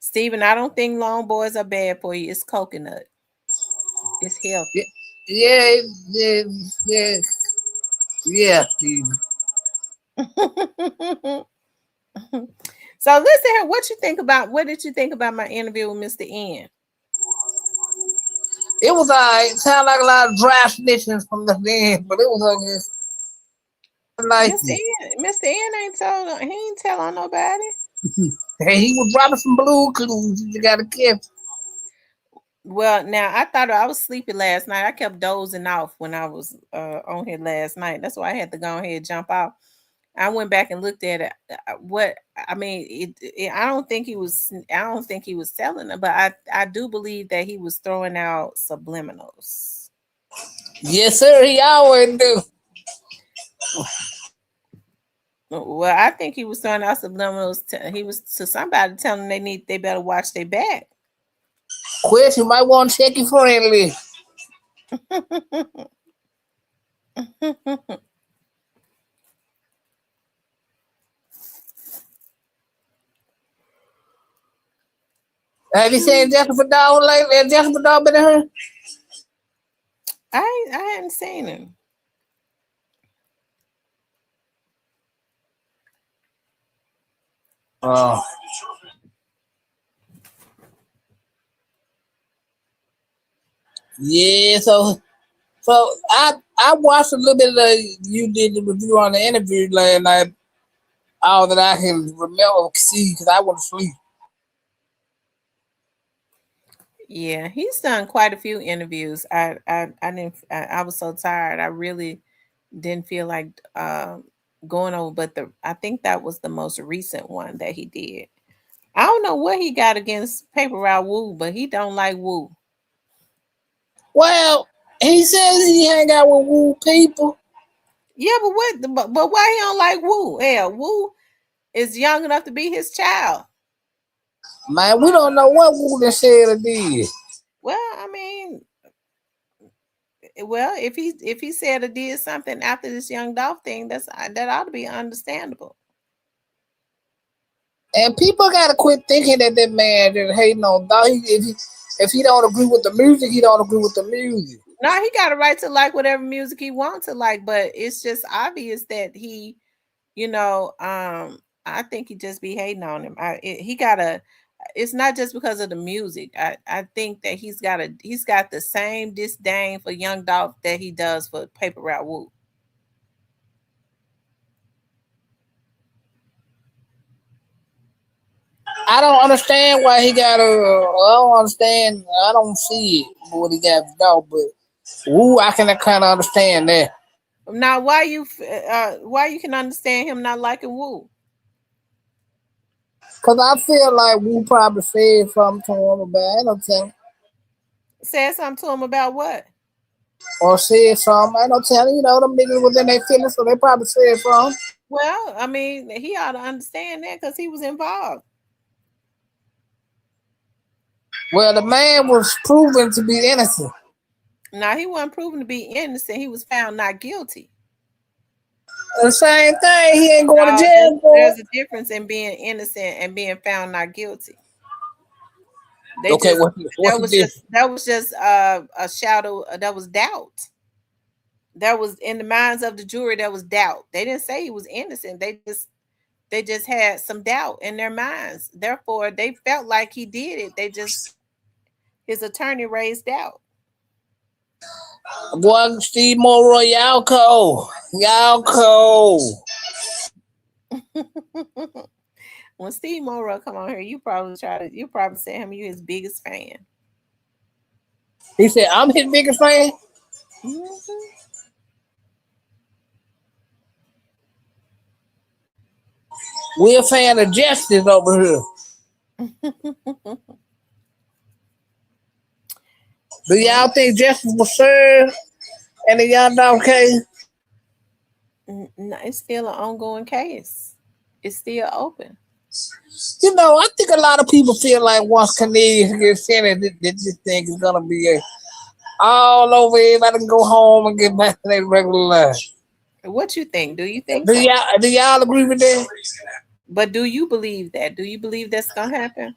B: Steven, I don't think long boys are bad for you. It's coconut. It's
D: Yeah,
B: healthy.
D: yeah, yeah, yeah, yeah, Steve.
B: So listen here, what did you think about my interview with Mr. N?
D: It was sound like a lot of dry snitching from the end, but it was like
B: Mr. N he ain't tell on nobody.
D: hey, he was dropping some blue clues. You gotta catch.
B: Well, now I thought I was sleepy last night. I kept dozing off when I was on here last night. That's why I had to go ahead and jump out. I went back and looked at it. What I mean, I don't think he was. I don't think he was telling them, but I do believe that he was throwing out subliminals.
D: Yes, sir. He always do.
B: Well, I think he was throwing out subliminals. He was to somebody telling them they better watch their back.
D: Quest, you might want to check your friend list. Have you seen Jessica Dawg lately? Has Jessica Dawg been in her?
B: I hadn't seen him.
D: Oh. Yeah, so I watched a little bit of you did the review on the interview last night. All that I can remember see because I went to sleep.
B: Yeah, he's done quite a few interviews. I was so tired. I really didn't feel like going over, but I think that was the most recent one that he did. I don't know what he got against Paper Route Wu, but he don't like Wu.
D: Well, he says he hang out with Wu people.
B: Yeah, but why he don't like Wu? Yeah, Wu is young enough to be his child.
D: Man, we don't know what Wu done said or did.
B: Well, I mean, if he said or did something after this Young Dolph thing, that ought to be understandable.
D: And people gotta quit thinking that man just hating on Dolph. If he don't agree with the music, he don't agree with the music.
B: No, he got a right to like whatever music he wants to like, but it's just obvious that he, I think he just be hating on him. It's not just because of the music. I think that he's got the same disdain for Young Dolph that he does for Paper Route Wu.
D: I don't understand why he got I don't understand. I don't see it what he got to do, but Wu, I can kind of understand that.
B: Now, why you can understand him not liking Wu?
D: Cause I feel like Wu probably said something to him about anything.
B: Said something to him about what?
D: Or said something. I don't tell you, them niggas was in their feelings, so they probably said something.
B: Well, I mean, he ought to understand that because he was involved.
D: Well, the man was proven to be innocent.
B: No, he wasn't proven to be innocent. He was found not guilty.
D: The same thing. He ain't going to jail.
B: There's a difference in being innocent and being found not guilty. That was just a shadow. That was doubt. That was in the minds of the jury. That was doubt. They didn't say he was innocent. They just had some doubt in their minds. Therefore, they felt like he did it. His attorney raised doubt.
D: Boy, Steve Morrow, y'all cold. Y'all cold.
B: When Steve Morrow come on here, you probably say him you his biggest fan.
D: He said, I'm his biggest fan.
B: Mm-hmm.
D: We're a fan of justice over here. Do y'all think justice was served in the Young Dolph case?
B: No, it's still an ongoing case. It's still open.
D: I think a lot of people feel like once Canadians get sentenced, this thing is gonna be all over. Everybody can go home and get back to their regular life.
B: What you think? Do you think?
D: Do y'all agree with that?
B: But do you believe that? Do you believe that's gonna happen?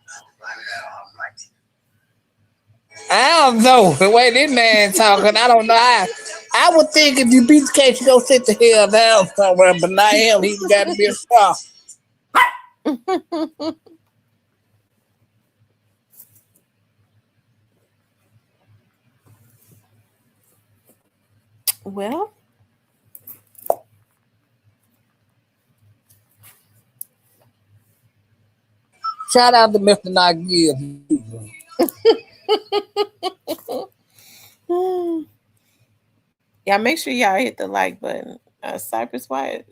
D: I don't know. The way this man talking, I don't know. I would think if you beat the case, you go sit the hell down somewhere, but not him. He's got to be a star.
B: Well,
D: shout out to Mr. Nagil.
B: Yeah, make sure y'all hit the like button. Cypress White.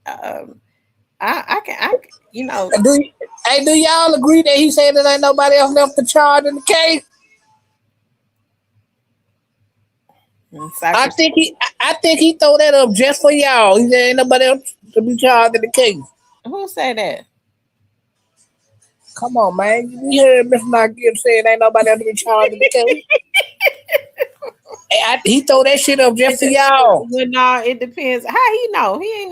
B: I can.
D: Do y'all agree that he said that ain't nobody else left to charge in the case? I think he throw that up just for y'all. He said ain't nobody else to be charged in the case.
B: Who said that?
D: Come on, man. We heard Mr. Nagil say ain't nobody else to be charged in the case. He throw that shit up just for y'all.
B: Well, no, it depends. How he know? He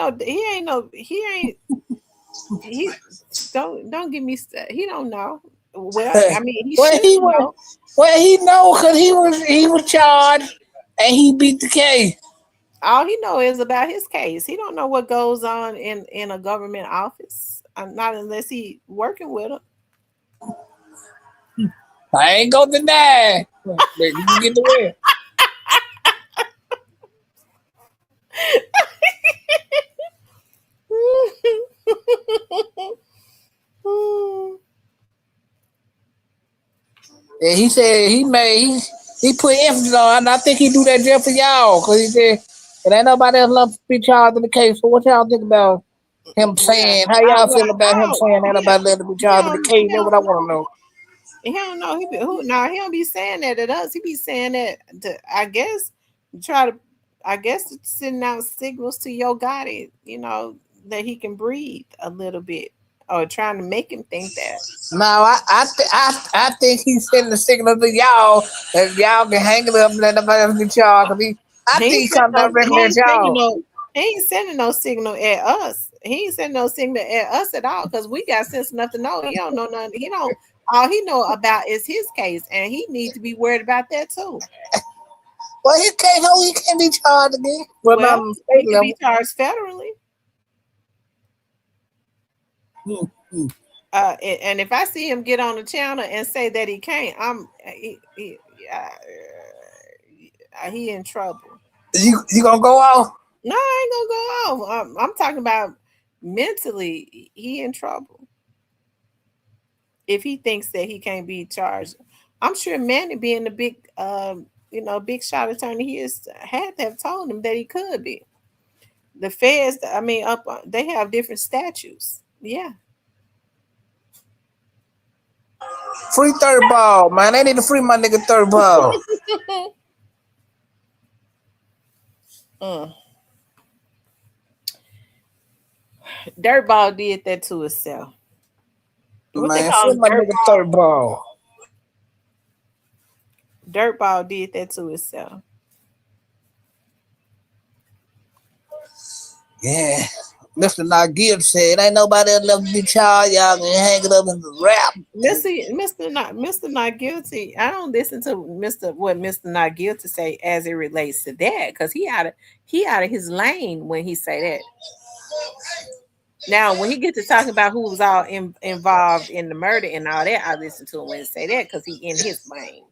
B: don't give me he don't know. Well, I mean, he
D: Well,
B: should
D: he was.
B: know.
D: Well, he know because he was charged and he beat the case.
B: All he know is about his case. He don't know what goes on in a government office. Not unless he working with them.
D: I ain't gonna deny. But you can get the way. And he said he put emphasis on, and I think he do that just for y'all, because he said it ain't nobody else left to be charged in the case. So what y'all think about him
B: Yeah.
D: saying? How y'all feel about him saying ain't nobody left to be charged in the case? That's what I want to know.
B: He don't know. He don't be saying that at us. He be saying that I guess sending out signals to your God, that he can breathe a little bit, or trying to make him think that.
D: No, I think he's sending the signal to y'all that y'all can hang it up and let nobody else be charged. I think he come directly at y'all.
B: He ain't sending no signal at us. He ain't sending no signal at us at all, because we got sense enough to know he don't know nothing. He don't. All he know about is his case, and he needs to be worried about that too.
D: Well, he can't be charged again.
B: Well, he can be charged federally. And if I see him get on the channel and say that he can't, he in trouble.
D: You gonna go off?
B: No, I ain't gonna go off. I'm talking about mentally. He in trouble if he thinks that he can't be charged. I'm sure Manny, being the big, big shot attorney he is, had to have told him that he could be. The feds, they have different statutes. Yeah.
D: Free third ball, man. They need to free my nigga third ball.
B: Dirtball did that to himself. What
D: Man,
B: they call
D: free my nigga third ball.
B: Dirtball did that to himself.
D: Yeah. Mr. Not Guilty said, ain't nobody else left to be charged. Y'all can hang it up in the rap.
B: Mr. Not Guilty. I don't listen to what Mr. Not Guilty say as it relates to that, because he out of his lane when he say that. Now, when he gets to talking about who was all involved in the murder and all that, I listen to him when he say that, because he in his lane.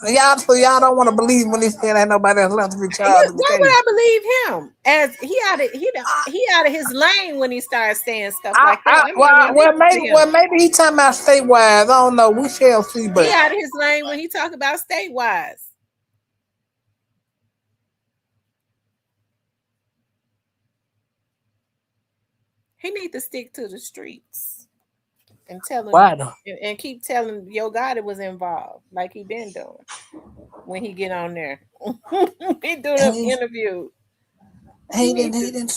D: Y'all don't want to believe when he said ain't nobody else left to be charged.
B: Why would I believe him? As he out of his lane when he starts saying stuff like that.
D: Maybe he talking about statewide. I don't know. We shall see. But
B: he out of his lane when he talk about statewide. He need to stick to the streets and tell him and keep telling Yo God it was involved, like he been doing when he get on there. He do the interview.
D: He didn't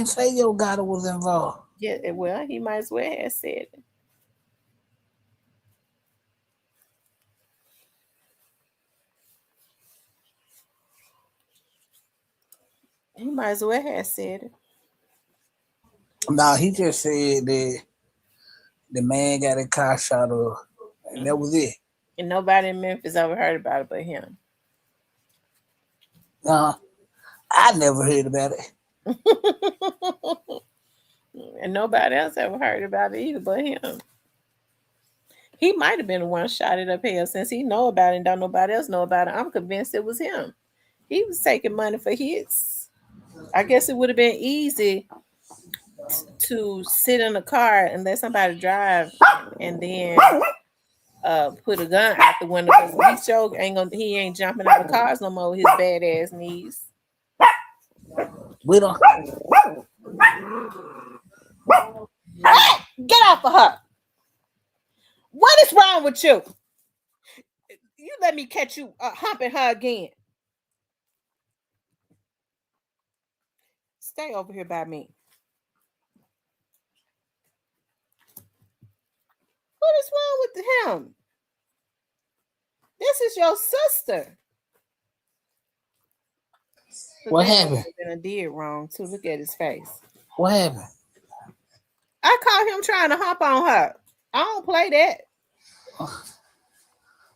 D: say Yo God was involved.
B: Yeah, well, he might as well have said it. He might as well have said it.
D: No, he just said that the man got a car shot up, and that was it.
B: And nobody in Memphis ever heard about it but him.
D: No, I never heard about it.
B: And nobody else ever heard about it either but him. He might have been the one shot it up here, since he know about it and don't nobody else know about it. I'm convinced it was him. He was taking money for hits. I guess it would have been easy to sit in a car and let somebody drive and then put a gun out the window, because he ain't jumping out of cars no more with his badass knees.
D: We don't.
B: Hey, get off of her. What is wrong with you? You let me catch you humping her again. Stay over here by me. What is wrong with him? This is your sister.
D: What happened?
B: I did wrong too. Look at his face.
D: What happened?
B: I caught him trying to hump on her. I don't play that.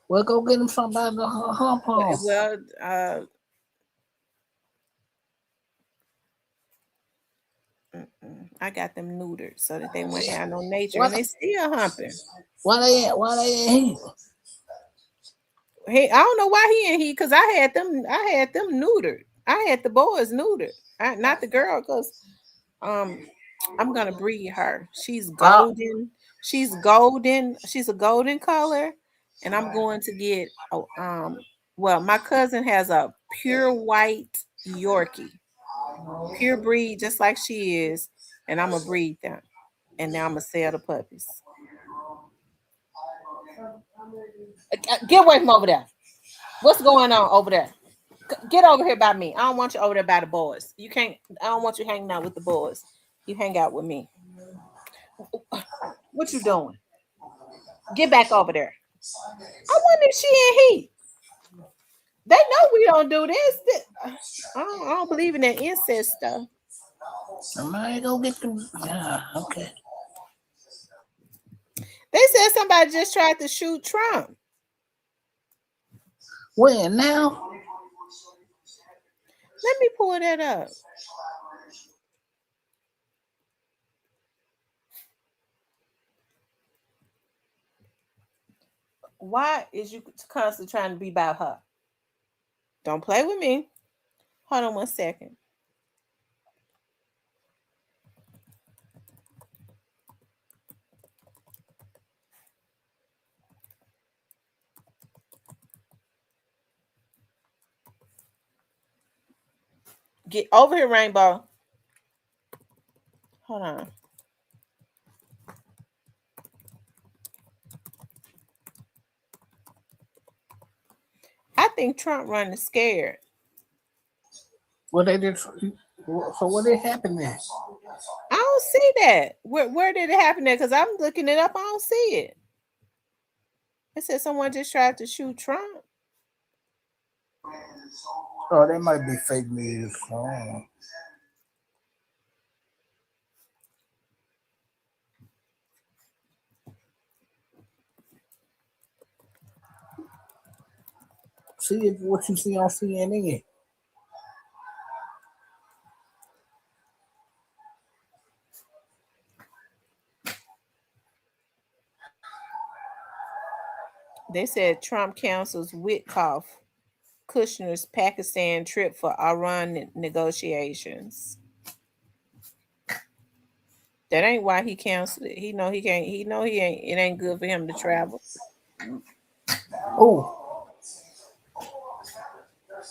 D: Well, go get him somebody to hump on.
B: Well, I got them neutered so that they won't have no nature, and they still humping.
D: Why they ain't
B: Hey, I don't know why he ain't he, because I had them neutered. I had the boys neutered, not the girl, because I'm gonna breed her. She's golden. She's golden. She's a golden color, and I'm going to get well, my cousin has a pure white Yorkie, pure breed, just like she is, and I'm gonna breed them, and now I'm gonna sell the puppies. Get away from over there. What's going on over there? Get over here by me. I don't want you over there by the boys. You can't. I don't want you hanging out with the boys. You hang out with me. What you doing? Get back over there. I wonder if she and he. They know we don't do this. I don't believe in that incest stuff.
D: Somebody go get them. Okay.
B: They said somebody just tried to shoot Trump.
D: When now?
B: Let me pull that up. Why is you constantly trying to be about her? Don't play with me. Hold on 1 second. Get over here, Rainbow. Hold on. I think Trump running scared.
D: What they did? So what did happen there?
B: I don't see that. Where did it happen there? Because I'm looking it up. I don't see it. It said someone just tried to shoot Trump.
D: Oh, that might be fake news. Oh. See what you see on CNN.
B: They said Trump cancels Witkoff Kushner's Pakistan trip for Iran negotiations. That ain't why he canceled it. He know he can't. He know he ain't. It ain't good for him to travel.
D: Oh.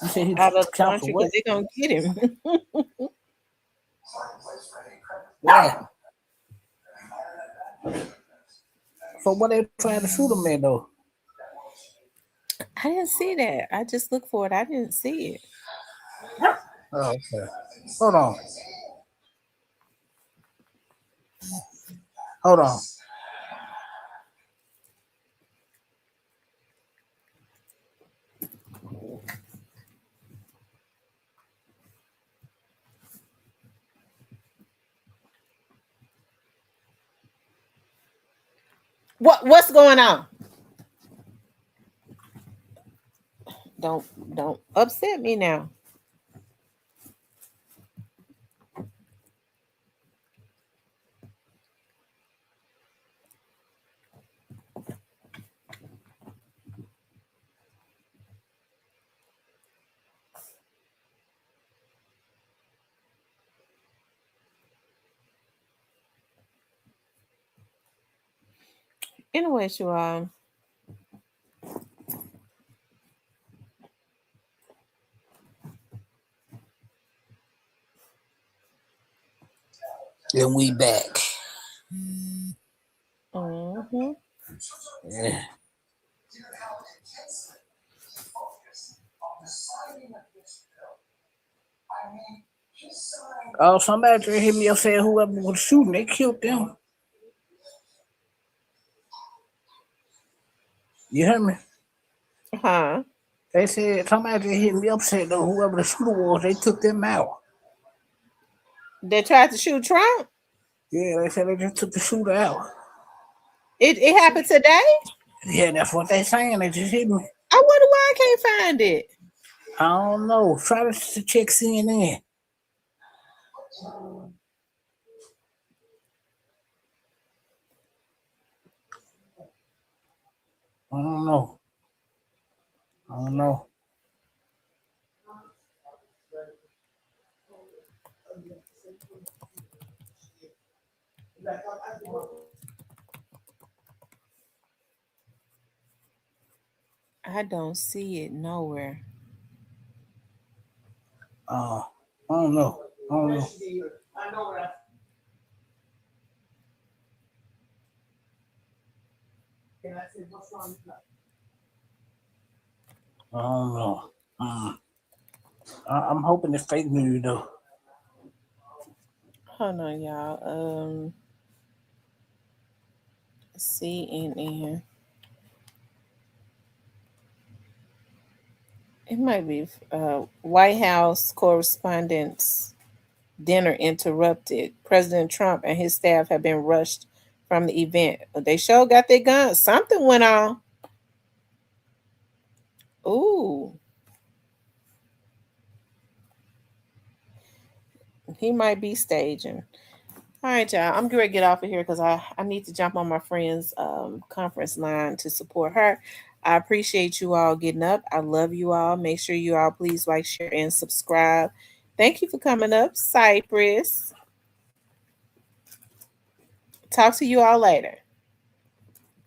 D: You said he
B: Out of the country
D: what?
B: because they're gonna get him.
D: Yeah. So what they trying to shoot him in though?
B: I didn't see that. I just looked for it. I didn't see it.
D: Oh, okay. Hold on. Hold on.
B: What's going on? Don't upset me now. Anyway, Shuan.
D: Then we back.
B: Mm-hmm.
D: Yeah. Oh, somebody just hit me up saying whoever was shooting, they killed them. You heard me?
B: Huh?
D: They said somebody just hit me upset though. Whoever the shooter was, they took them out.
B: They tried to shoot Trump.
D: Yeah, they said they just took the shooter out.
B: It happened today.
D: Yeah, that's what they saying. They just hit me.
B: I wonder why I can't find it.
D: I don't know. Try to check CNN. I don't know. I don't know.
B: I don't see it nowhere.
D: I don't know. I don't know. I don't know. I'm hoping it's fake news though.
B: Hold on, y'all. CNN. It might be White House correspondents' dinner interrupted. President Trump and his staff have been rushed from the event. They sure got their guns. Something went on. Ooh, he might be staging. All right, y'all. I'm going to get off of here because I need to jump on my friend's conference line to support her. I appreciate you all getting up. I love you all. Make sure you all please like, share, and subscribe. Thank you for coming up, Cypress. Talk to you all later.